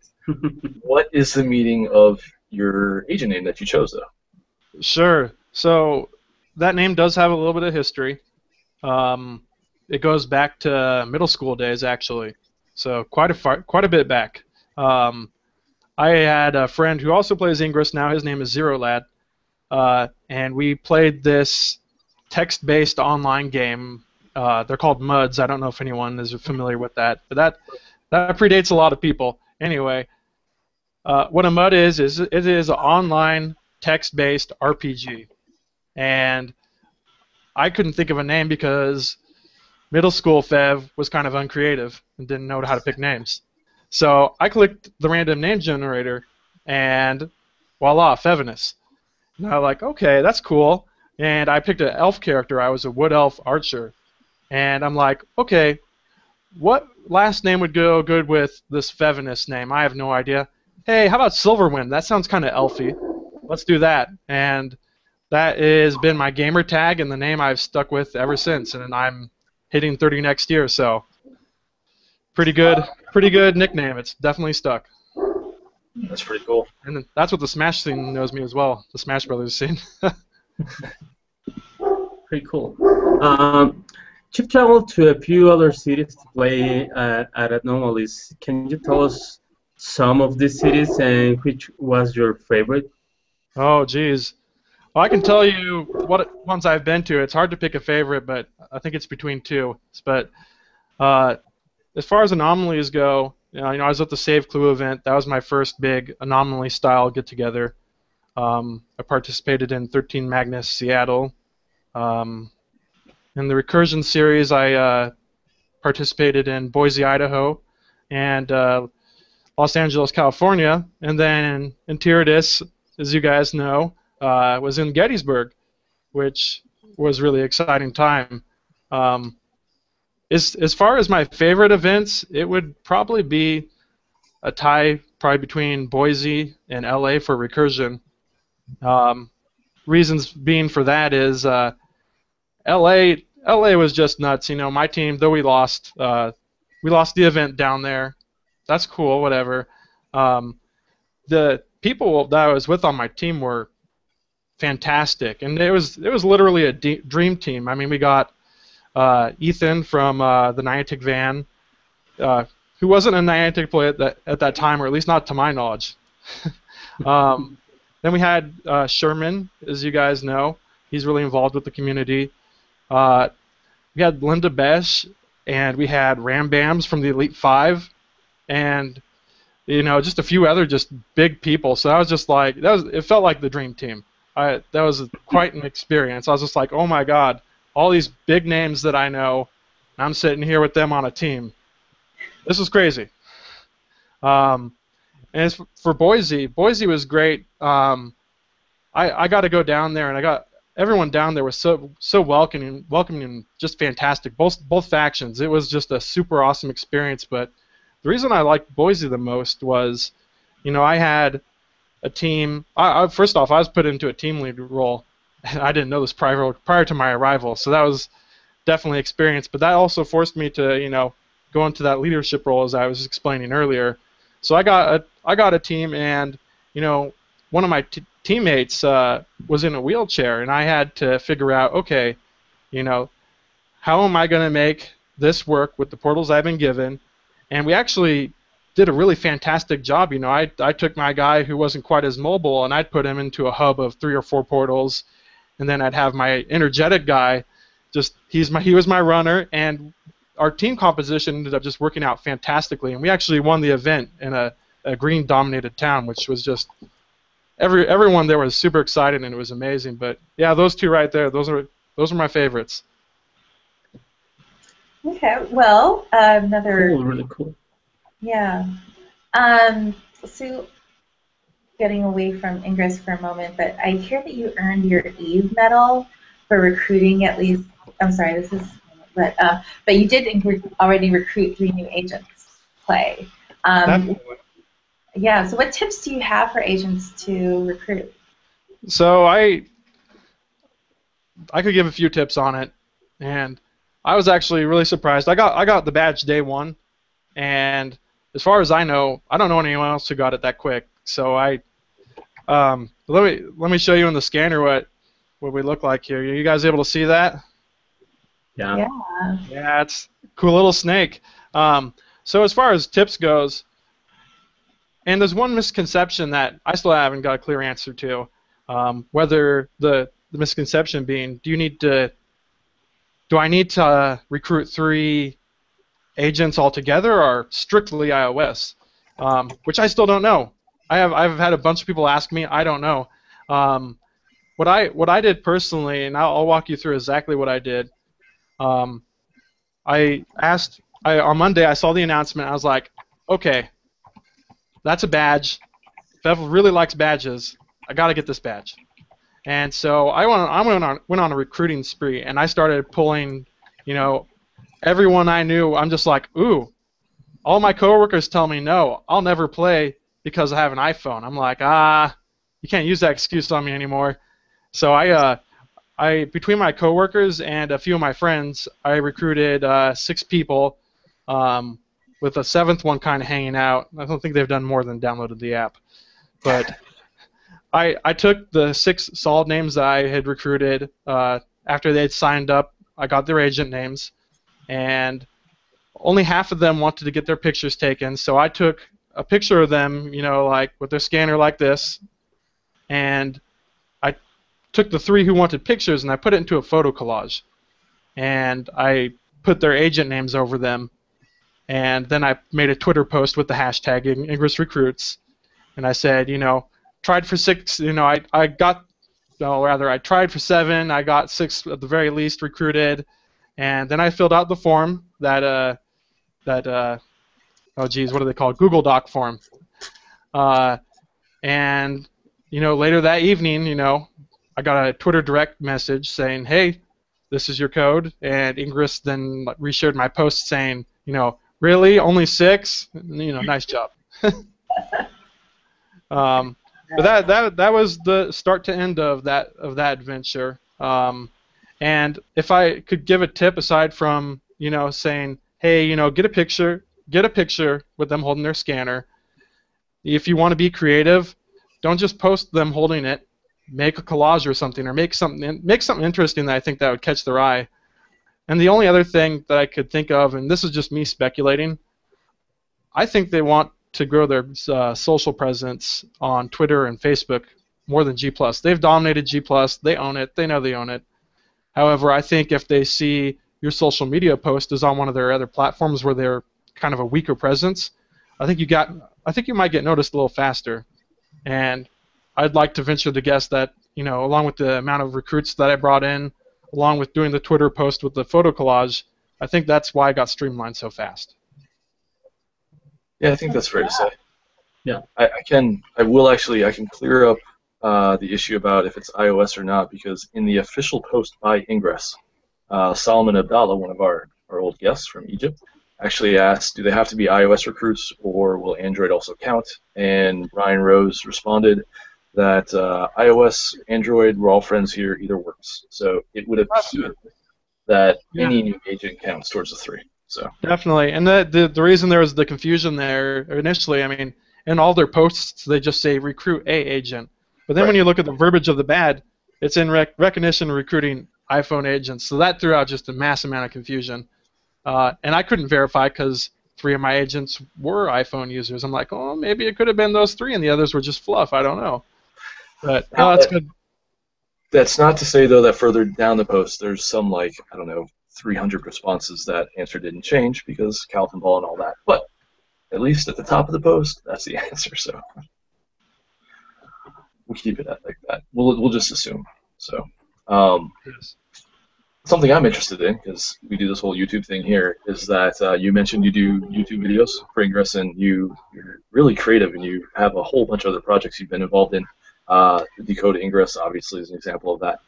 Speaker 2: what is the meaning of your agent name that you chose, though?
Speaker 6: Sure. So that name does have a little bit of history. It goes back to middle school days, actually. So quite a bit back. I had a friend who also plays Ingress now. His name is Zero Lad, and we played this text-based online game. They're called MUDs. I don't know if anyone is familiar with that, but that predates a lot of people. Anyway, what a MUD is it is an online text-based RPG, and I couldn't think of a name because middle school Fev was kind of uncreative and didn't know how to pick names. So I clicked the random name generator, and voila, Fevenis. And I was like, okay, that's cool. And I picked an elf character. I was a wood elf archer. And I'm like, okay, what last name would go good with this Fevenis name? I have no idea. Hey, how about Silverwind? That sounds kind of elfy. Let's do that. And that has been my gamer tag and the name I've stuck with ever since. And I'm hitting 30 next year, so pretty good nickname. It's definitely stuck.
Speaker 2: That's pretty cool.
Speaker 6: And that's what the Smash scene knows me as well, the Smash Brothers scene.
Speaker 1: Pretty cool. You've traveled to a few other cities to play at Anomalies. Can you tell us some of these cities and which was your favorite?
Speaker 6: Oh, geez. Well, I can tell you what ones I've been to. It's hard to pick a favorite, but I think it's between two. But as far as Anomalies go, I was at the Save Clue event. That was my first big Anomaly-style get-together. I participated in 13 Magnus Seattle. In the Recursion series, I participated in Boise, Idaho, and Los Angeles, California. And then in Tyrannus, as you guys know, was in Gettysburg, which was really exciting time. As far as my favorite events, it would probably be a tie between Boise and LA for Recursion. Reasons being for that is LA was just nuts. My team, though we lost the event down there. That's cool, whatever. The people that I was with on my team were fantastic, and it was literally a dream team. I mean, we got Ethan from the Niantic van, who wasn't a Niantic player at that time, or at least not to my knowledge. Then we had Sherman, as you guys know. He's really involved with the community. We had Linda Besh, and we had Rambams from the Elite Five, and just a few other just big people. So I was just like, it felt like the dream team. That was quite an experience. I was just like, oh my God, all these big names that I know, I'm sitting here with them on a team. This was crazy. And as for Boise was great. I got to go down there, and everyone down there was so welcoming and just fantastic. Both factions. It was just a super awesome experience. But the reason I liked Boise the most was, I had a team. First off, I was put into a team lead role. I didn't know this prior to my arrival, so that was definitely experience. But that also forced me to, go into that leadership role, as I was explaining earlier. So I got a team, and one of my teammates was in a wheelchair, and I had to figure out, okay, how am I going to make this work with the portals I've been given? And we actually did a really fantastic job. I took my guy who wasn't quite as mobile, and I'd put him into a hub of 3 or 4 portals, and then I'd have my energetic guy. He was my runner, and our team composition ended up just working out fantastically. And we actually won the event in a green-dominated town, which was just everyone there was super excited, and it was amazing. But yeah, those two right there, those are my favorites.
Speaker 4: Okay, well, another...
Speaker 1: Cool, really cool.
Speaker 4: Yeah. So, getting away from Ingress for a moment, but I hear that you earned your Eve medal for recruiting at least... I'm sorry, this is... But you did already recruit 3 new agents to play. Yeah, so what tips do you have for agents to recruit?
Speaker 6: So I could give a few tips on it. and I was actually really surprised. I got the badge day one, and as far as I know, I don't know anyone else who got it that quick. So let me show you in the scanner what we look like here. Are you guys able to see that?
Speaker 1: Yeah.
Speaker 4: Yeah.
Speaker 6: Yeah, it's a cool little snake. So as far as tips goes, and there's one misconception that I still haven't got a clear answer to, whether the misconception being, do I need to recruit 3 agents altogether or strictly iOS? Which I still don't know. I've had a bunch of people ask me. I don't know. What I did personally, and I'll walk you through exactly what I did. On Monday I saw the announcement. I was like, okay, that's a badge. Bev really likes badges. I got to get this badge. And so I went on a recruiting spree, and I started pulling, everyone I knew. I'm just like, ooh, all my coworkers tell me no, I'll never play because I have an iPhone. I'm like, you can't use that excuse on me anymore. So I between my coworkers and a few of my friends, I recruited 6 people, with a 7th one kind of hanging out. I don't think they've done more than downloaded the app, but I took the 6 solid names that I had recruited. After they'd signed up, I got their agent names, and only half of them wanted to get their pictures taken. So I took a picture of them, like with their scanner like this, and I took the 3 who wanted pictures and I put it into a photo collage, and I put their agent names over them, and then I made a Twitter post with the hashtag Ingress Recruits, and I said, tried for 6, I tried for 7, I got 6 at the very least recruited, and then I filled out the form that oh geez, what do they call it? Google Doc form. And later that evening, I got a Twitter direct message saying, hey, this is your code, and Ingress then reshared my post saying, really, only 6? Nice job. But that was the start to end of that adventure. And if I could give a tip aside from saying, hey, get a picture with them holding their scanner. If you want to be creative, don't just post them holding it. Make a collage or something, or make something interesting that I think that would catch their eye. And the only other thing that I could think of, and this is just me speculating, I think they want to grow their social presence on Twitter and Facebook more than G+. They've dominated G+. They own it. They know they own it. However, I think if they see your social media post is on one of their other platforms where they're kind of a weaker presence, I think you might get noticed a little faster. And I'd like to venture to guess that, along with the amount of recruits that I brought in, along with doing the Twitter post with the photo collage, I think that's why I got streamlined so fast.
Speaker 2: Yeah, I think that's fair to say.
Speaker 1: Yeah.
Speaker 2: I can clear up the issue about if it's iOS or not, because in the official post by Ingress, Solomon Abdallah, one of our old guests from Egypt, actually asked, do they have to be iOS recruits or will Android also count? And Ryan Rose responded that iOS, Android, we're all friends here, either works. So it would appear that any new agent counts towards the 3. So
Speaker 6: definitely, and the reason there was the confusion there initially, in all their posts they just say recruit a agent, but then when you look at the verbiage of the badge, it's in recognition recruiting iPhone agents, so that threw out just a mass amount of confusion. And I couldn't verify because 3 of my agents were iPhone users. I'm like, oh, maybe it could have been those 3 and the others were just fluff. I don't know. But that's good.
Speaker 2: That's not to say, though, that further down the post there's some, 300 responses that answer didn't change because Calvin Ball and all that. But at least at the top of the post, that's the answer. So we'll keep it at like that. We'll just assume. So something I'm interested in, because we do this whole YouTube thing here, is that you mentioned you do YouTube videos for Ingress, and you're really creative, and you have a whole bunch of other projects you've been involved in. Decode Ingress, obviously, is an example of that.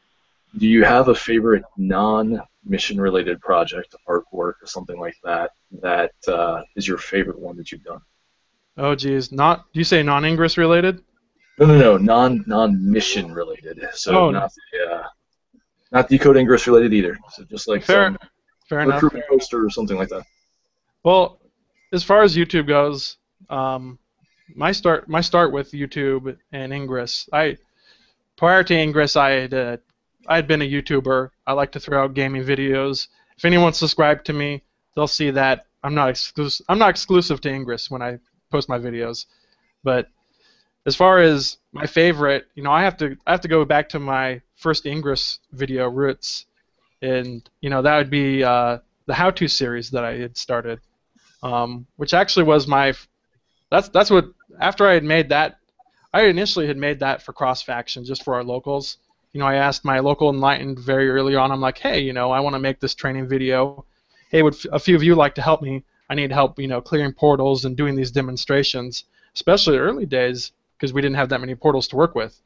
Speaker 2: Do you have a favorite non-mission related project, artwork, or something like that, that is your favorite one that you've done?
Speaker 6: Oh, geez. Do you say non-Ingress related?
Speaker 2: No, non-mission related. So not Not decode ingress related either. So just like
Speaker 6: Fair enough.
Speaker 2: recruitment poster or something like that.
Speaker 6: Well, as far as YouTube goes, my start with YouTube and Ingress. Prior to Ingress, I had been a YouTuber. I like to throw out gaming videos. If anyone's subscribed to me, they'll see that I'm not exclusive to Ingress when I post my videos. But as far as my favorite, I have to go back to my first Ingress video roots, and that would be the how-to series that I had started, which actually was that's what after I had made that. I initially had made that for cross-faction, just for our locals. I asked my local Enlightened very early on. I'm like, hey, I want to make this training video. Hey, would a few of you like to help me? I need help, clearing portals and doing these demonstrations, especially early days, because we didn't have that many portals to work with.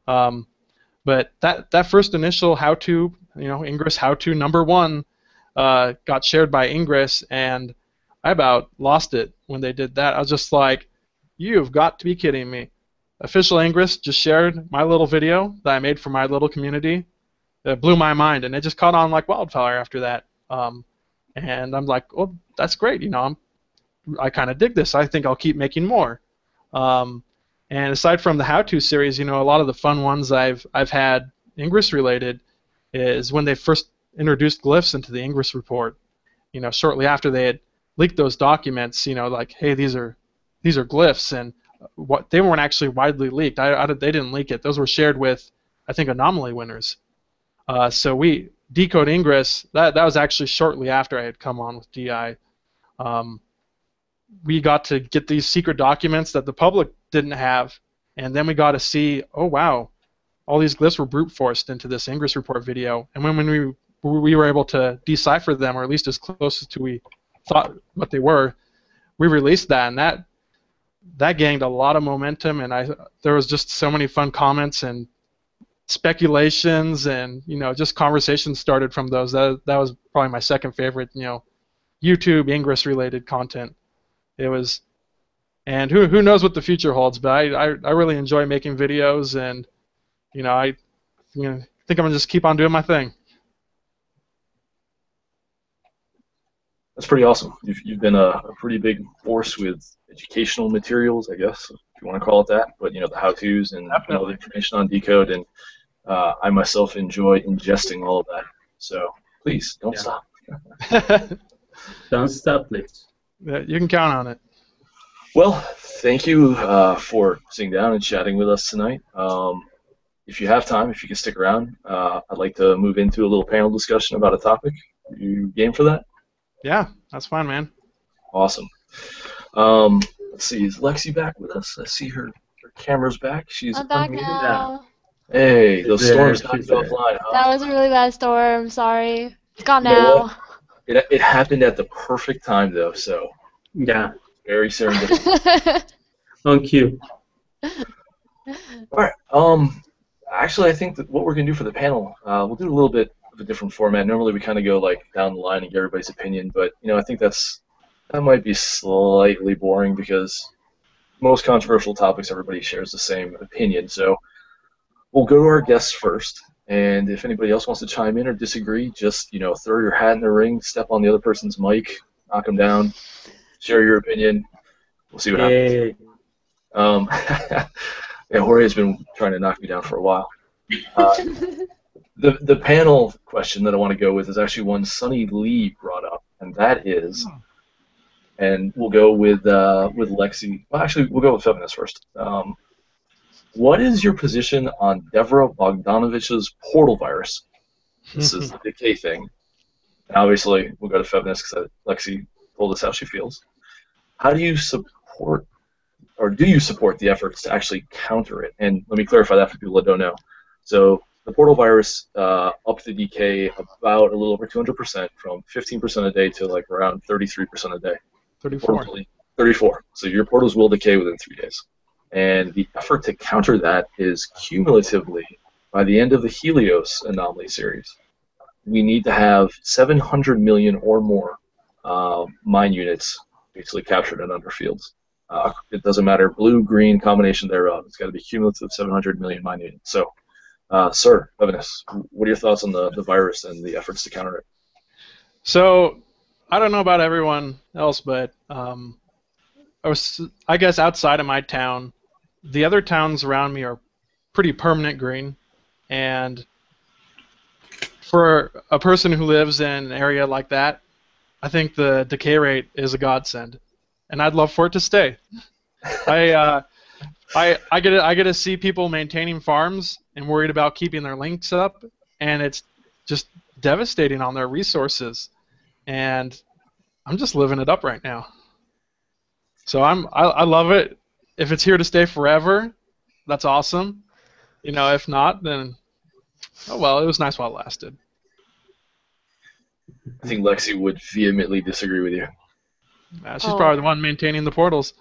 Speaker 6: But that first initial how-to, Ingress how-to #1, got shared by Ingress, and I about lost it when they did that. I was just like, you've got to be kidding me. Official Ingress just shared my little video that I made for my little community. It blew my mind, and it just caught on like wildfire after that. And I'm like, oh, that's great. I kind of dig this. I think I'll keep making more. And aside from the how-to series, a lot of the fun ones I've had Ingress related is when they first introduced glyphs into the Ingress report. Shortly after they had leaked those documents, like, hey, these are glyphs, and what they weren't actually widely leaked. They didn't leak it. Those were shared with, I think, anomaly winners. So we decode Ingress. That was actually shortly after I had come on with DI. We got to get these secret documents that the public didn't have, and then we got to see, oh wow, all these glyphs were brute forced into this Ingress report video. And when we were able to decipher them, or at least as close as to we thought what they were, we released that, and that gained a lot of momentum, and there was just so many fun comments and speculations, and just conversations started from those. That was probably my second favorite, YouTube Ingress related content. It was, and who knows what the future holds, but I really enjoy making videos, and I think I'm gonna just keep on doing my thing.
Speaker 2: That's pretty awesome. You've been a pretty big force with educational materials, I guess, if you want to call it that. But the how-tos and the information on decode, and I myself enjoy ingesting all of that. So please don't stop.
Speaker 1: Don't stop, please.
Speaker 6: You can count on it.
Speaker 2: Well, thank you for sitting down and chatting with us tonight. If you have time, if you can stick around, I'd like to move into a little panel discussion about a topic. Are you game for that?
Speaker 6: Yeah, that's fine, man.
Speaker 2: Awesome. Let's see, is Lexi back with us? I see her camera's back. She's
Speaker 5: I'm back
Speaker 2: unmuted.
Speaker 5: now.
Speaker 2: Hey, those
Speaker 1: She's
Speaker 2: storms
Speaker 1: there,
Speaker 2: knocked
Speaker 1: she's
Speaker 2: you
Speaker 1: there.
Speaker 2: offline, huh?
Speaker 5: That was a really bad storm. Sorry. It's gone
Speaker 2: You know
Speaker 5: now.
Speaker 2: It happened at the perfect time, though, so
Speaker 1: Yeah,
Speaker 2: very serendipitous.
Speaker 1: on cue.
Speaker 2: All right. Actually, I think that what we're gonna do for the panel, we'll do a little bit of a different format. Normally, we kind of go like down the line and get everybody's opinion, but I think that might be slightly boring because most controversial topics, everybody shares the same opinion. So we'll go to our guests first, and if anybody else wants to chime in or disagree, just throw your hat in the ring, step on the other person's mic, knock them down, share your opinion. We'll see what happens. Yeah, Jorge has been trying to knock me down for a while. The panel question that I want to go with is actually one Sunny Lee brought up, and that is, and we'll go with Lexi. Well, actually, we'll go with Fevenis first. What is your position on Devra Bogdanovich's portal virus? This is the decay thing. And obviously, we'll go to Fevenis because Lexi told us how she feels. How do you support, or do you support the efforts to actually counter it? And let me clarify that for people that don't know. So the portal virus upped the decay about a little over 200%, from 15% a day to like around 33% a day.
Speaker 6: 34.
Speaker 2: 34. So your portals will decay within 3 days. And the effort to counter that is cumulatively, by the end of the Helios anomaly series, we need to have 700 million or more mine units basically captured in underfields. It doesn't matter, blue, green, combination thereof. It's got to be cumulative 700 million mine units. So Sir, Fevenis, what are your thoughts on the virus and the efforts to counter it?
Speaker 6: So, I don't know about everyone else, but I guess outside of my town, the other towns around me are pretty permanent green, and for a person who lives in an area like that, I think the decay rate is a godsend, and I'd love for it to stay. I get to see people maintaining farms and worried about keeping their links up, and it's just devastating on their resources, and I'm just living it up right now. So I love it. If it's here to stay forever, that's awesome. If not, then oh well, it was nice while it lasted.
Speaker 2: I think Lexi would vehemently disagree with you.
Speaker 6: She's probably the one maintaining the portals.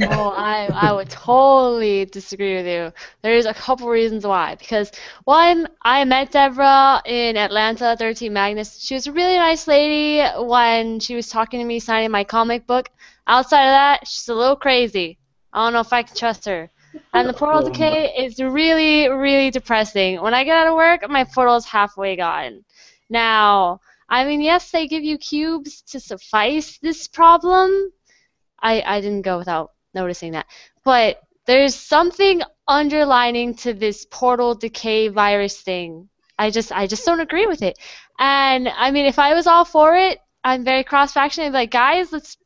Speaker 5: Oh, I would totally disagree with you. There's a couple reasons why. Because one, I met Deborah in Atlanta, 13 Magnus. She was a really nice lady when she was talking to me, signing my comic book. Outside of that, she's a little crazy. I don't know if I can trust her. And the portal decay is really, really depressing. When I get out of work, my portal's halfway gone. Now, I mean, yes, they give you cubes to suffice this problem. I didn't go without noticing that. But there's something underlining to this portal decay virus thing. I just don't agree with it. And I mean, if I was all for it, I'm very cross-faction. I'd be like, guys, let's.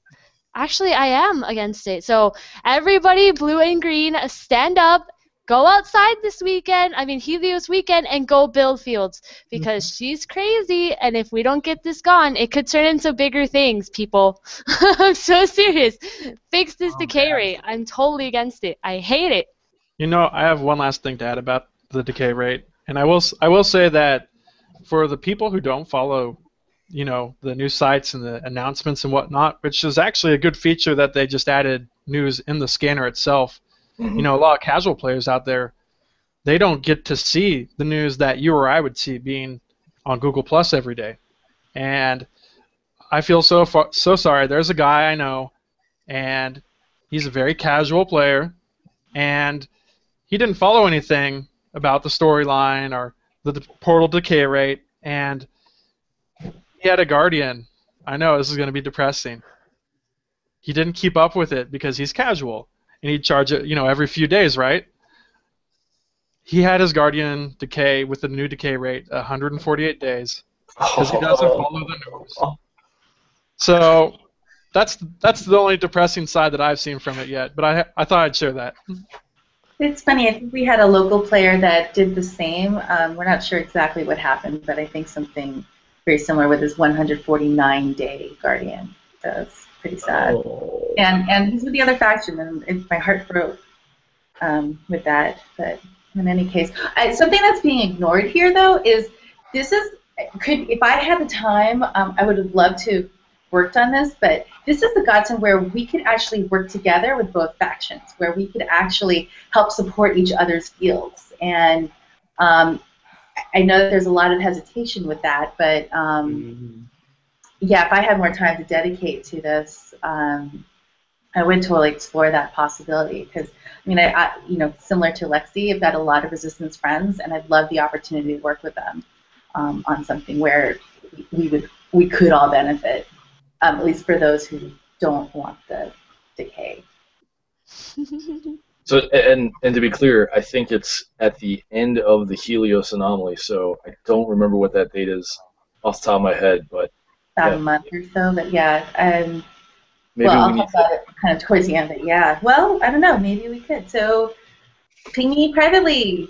Speaker 5: Actually, I am against it. So everybody, blue and green, stand up. Go outside this weekend, Helios weekend, and go build fields. Because she's crazy, and if we don't get this gone, it could turn into bigger things, people. I'm so serious. Fix this decay rate. I'm totally against it. I hate it.
Speaker 6: I have one last thing to add about the decay rate. And I will say that for the people who don't follow, the news sites and the announcements and whatnot, which is actually a good feature that they just added news in the scanner itself. A lot of casual players out there, they don't get to see the news that you or I would see being on Google Plus every day. And I feel so sorry. There's a guy I know, and he's a very casual player, and he didn't follow anything about the storyline or the portal decay rate, and he had a guardian. I know this is going to be depressing. He didn't keep up with it because he's casual. And he'd charge it, every few days, right? He had his Guardian decay with the new decay rate 148 days because he doesn't follow the news. So that's the only depressing side that I've seen from it yet. But I thought I'd share that.
Speaker 4: It's funny. I think we had a local player that did the same. We're not sure exactly what happened, but I think something very similar with his 149-day Guardian. That's pretty sad. And he's with the other faction, and my heart broke with that. But in any case, something that's being ignored here, though, is if I had the time, I would have loved to have worked on this, but this is the godsend where we could actually work together with both factions, where we could actually help support each other's fields. And I know that there's a lot of hesitation with that, but yeah, if I had more time to dedicate to this, I would totally explore that possibility. Because I similar to Lexi, I've got a lot of Resistance friends, and I'd love the opportunity to work with them on something where we could all benefit, at least for those who don't want the decay.
Speaker 2: So, and to be clear, I think it's at the end of the Helios anomaly. So I don't remember what that date is off the top of my head, but.
Speaker 4: About a month or so, but yeah.
Speaker 2: Maybe
Speaker 4: I'll talk about it kind of towards the end, but yeah. Well, I don't know. Maybe we could. So, ping me privately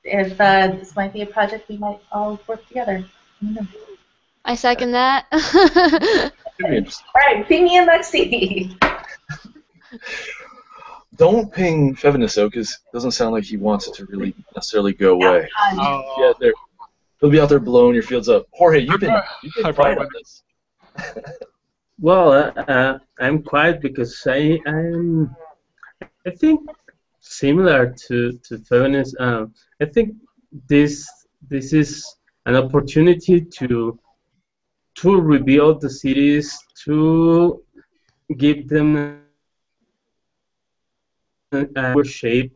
Speaker 4: if this might be a project we might all work together.
Speaker 5: I second that.
Speaker 4: All right, ping me and Lexi.
Speaker 2: Don't ping Fevenis, though, because it doesn't sound like he wants it to really necessarily go away. Yeah, he'll be out there blowing your fields up. Jorge, you've been quiet on this.
Speaker 1: Well, I'm quiet because I think similar to Fevenis. I think this is an opportunity to rebuild the cities, to give them a shape.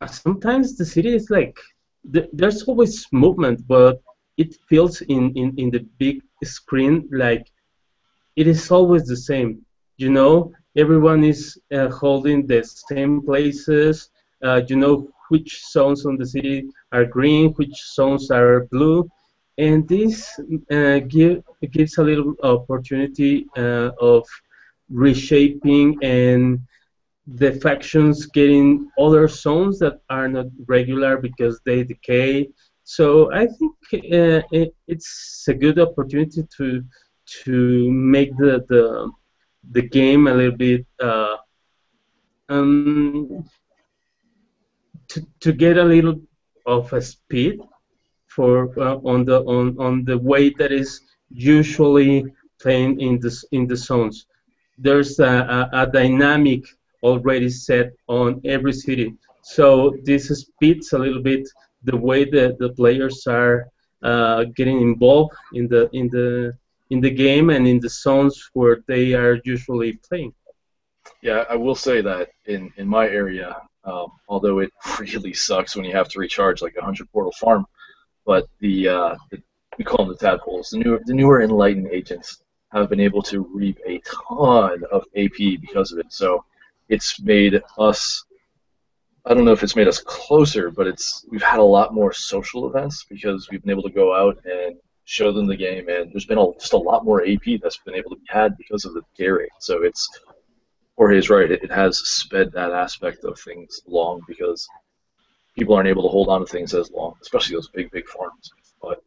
Speaker 1: Sometimes the city is like there's always movement, but it feels in the big screen like it is always the same. You know, everyone is holding the same places. You know which zones on the city are green, which zones are blue, and this gives a little opportunity of reshaping and the factions getting other zones that are not regular because they decay. So I think it's a good opportunity to make the game a little bit um, to get a little of a speed for on the way that is usually playing in the zones. There's a dynamic already set on every city, so this speeds a little bit the way that the players are getting involved in the game and in the zones where they are usually playing.
Speaker 2: Yeah, I will say that in my area, although it really sucks when you have to recharge like 100 portal farm, but the we call them the tadpoles, the newer enlightened agents have been able to reap a ton of AP because of it. So it's made us, I don't know if it's made us closer, but we've had a lot more social events because we've been able to go out and show them the game, and there's been just a lot more AP that's been able to be had because of the decay rate. So Jorge's right, it has sped that aspect of things along because people aren't able to hold on to things as long, especially those big farms. But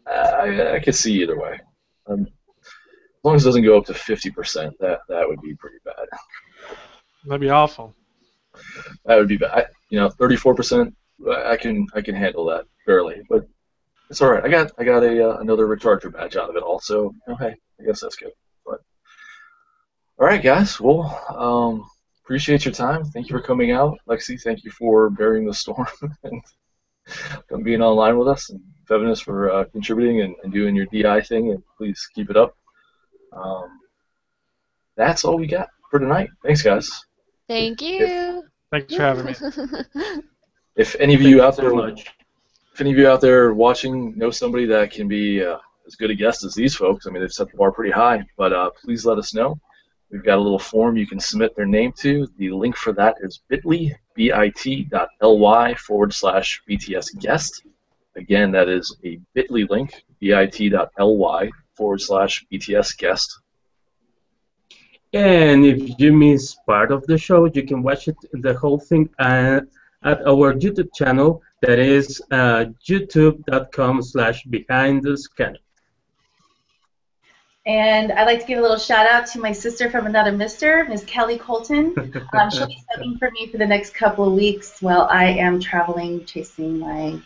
Speaker 2: I could see either way. As long as it doesn't go up to 50%, that would be pretty bad.
Speaker 6: That'd be awful.
Speaker 2: That would be bad. 34%, I can handle that barely, but it's all right. I got another recharger badge out of it also. Hey, I guess that's good. But all right, guys. Well, appreciate your time. Thank you for coming out, Lexi. Thank you for bearing the storm and being online with us, and Fevenis for contributing and doing your DI thing. And please keep it up. That's all we got for tonight. Thanks, guys.
Speaker 5: Thank you.
Speaker 6: Thanks for having me.
Speaker 2: If any of you out there, if any of you out there watching know somebody that can be as good a guest as these folks, I mean, they've set the bar pretty high, but please let us know. We've got a little form you can submit their name to. The link for that is bit.ly, bit.ly/BTS guest. Again, that is a bit.ly link, bit.ly/BTS guest.
Speaker 1: And if you miss part of the show, you can watch the whole thing at our YouTube channel. That is youtube.com/behindthescanner.
Speaker 4: And I'd like to give a little shout out to my sister from another mister, Ms. Kelly Colton. She'll be subbing for me for the next couple of weeks while I am traveling chasing my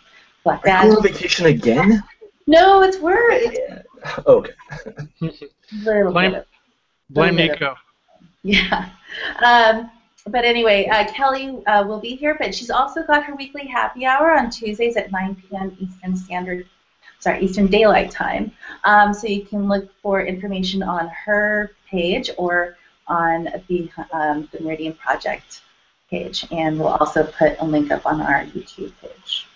Speaker 4: black
Speaker 2: badge. Are you on vacation again?
Speaker 4: No, it's work.
Speaker 2: Oh, okay.
Speaker 6: Blame Nico.
Speaker 4: Yeah. But anyway, Kelly will be here, but she's also got her weekly happy hour on Tuesdays at 9 p.m. Eastern Daylight Time. So you can look for information on her page or on the Meridian Project page, and we'll also put a link up on our YouTube page.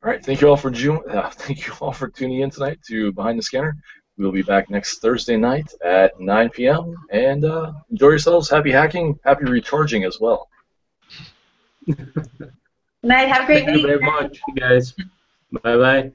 Speaker 2: All right, thank you all for tuning in tonight to Behind the Scanner. We'll be back next Thursday night at 9 p.m. And enjoy yourselves. Happy hacking. Happy recharging as well.
Speaker 4: Good night. Have a great week.
Speaker 1: Thank you very much, guys. Bye-bye.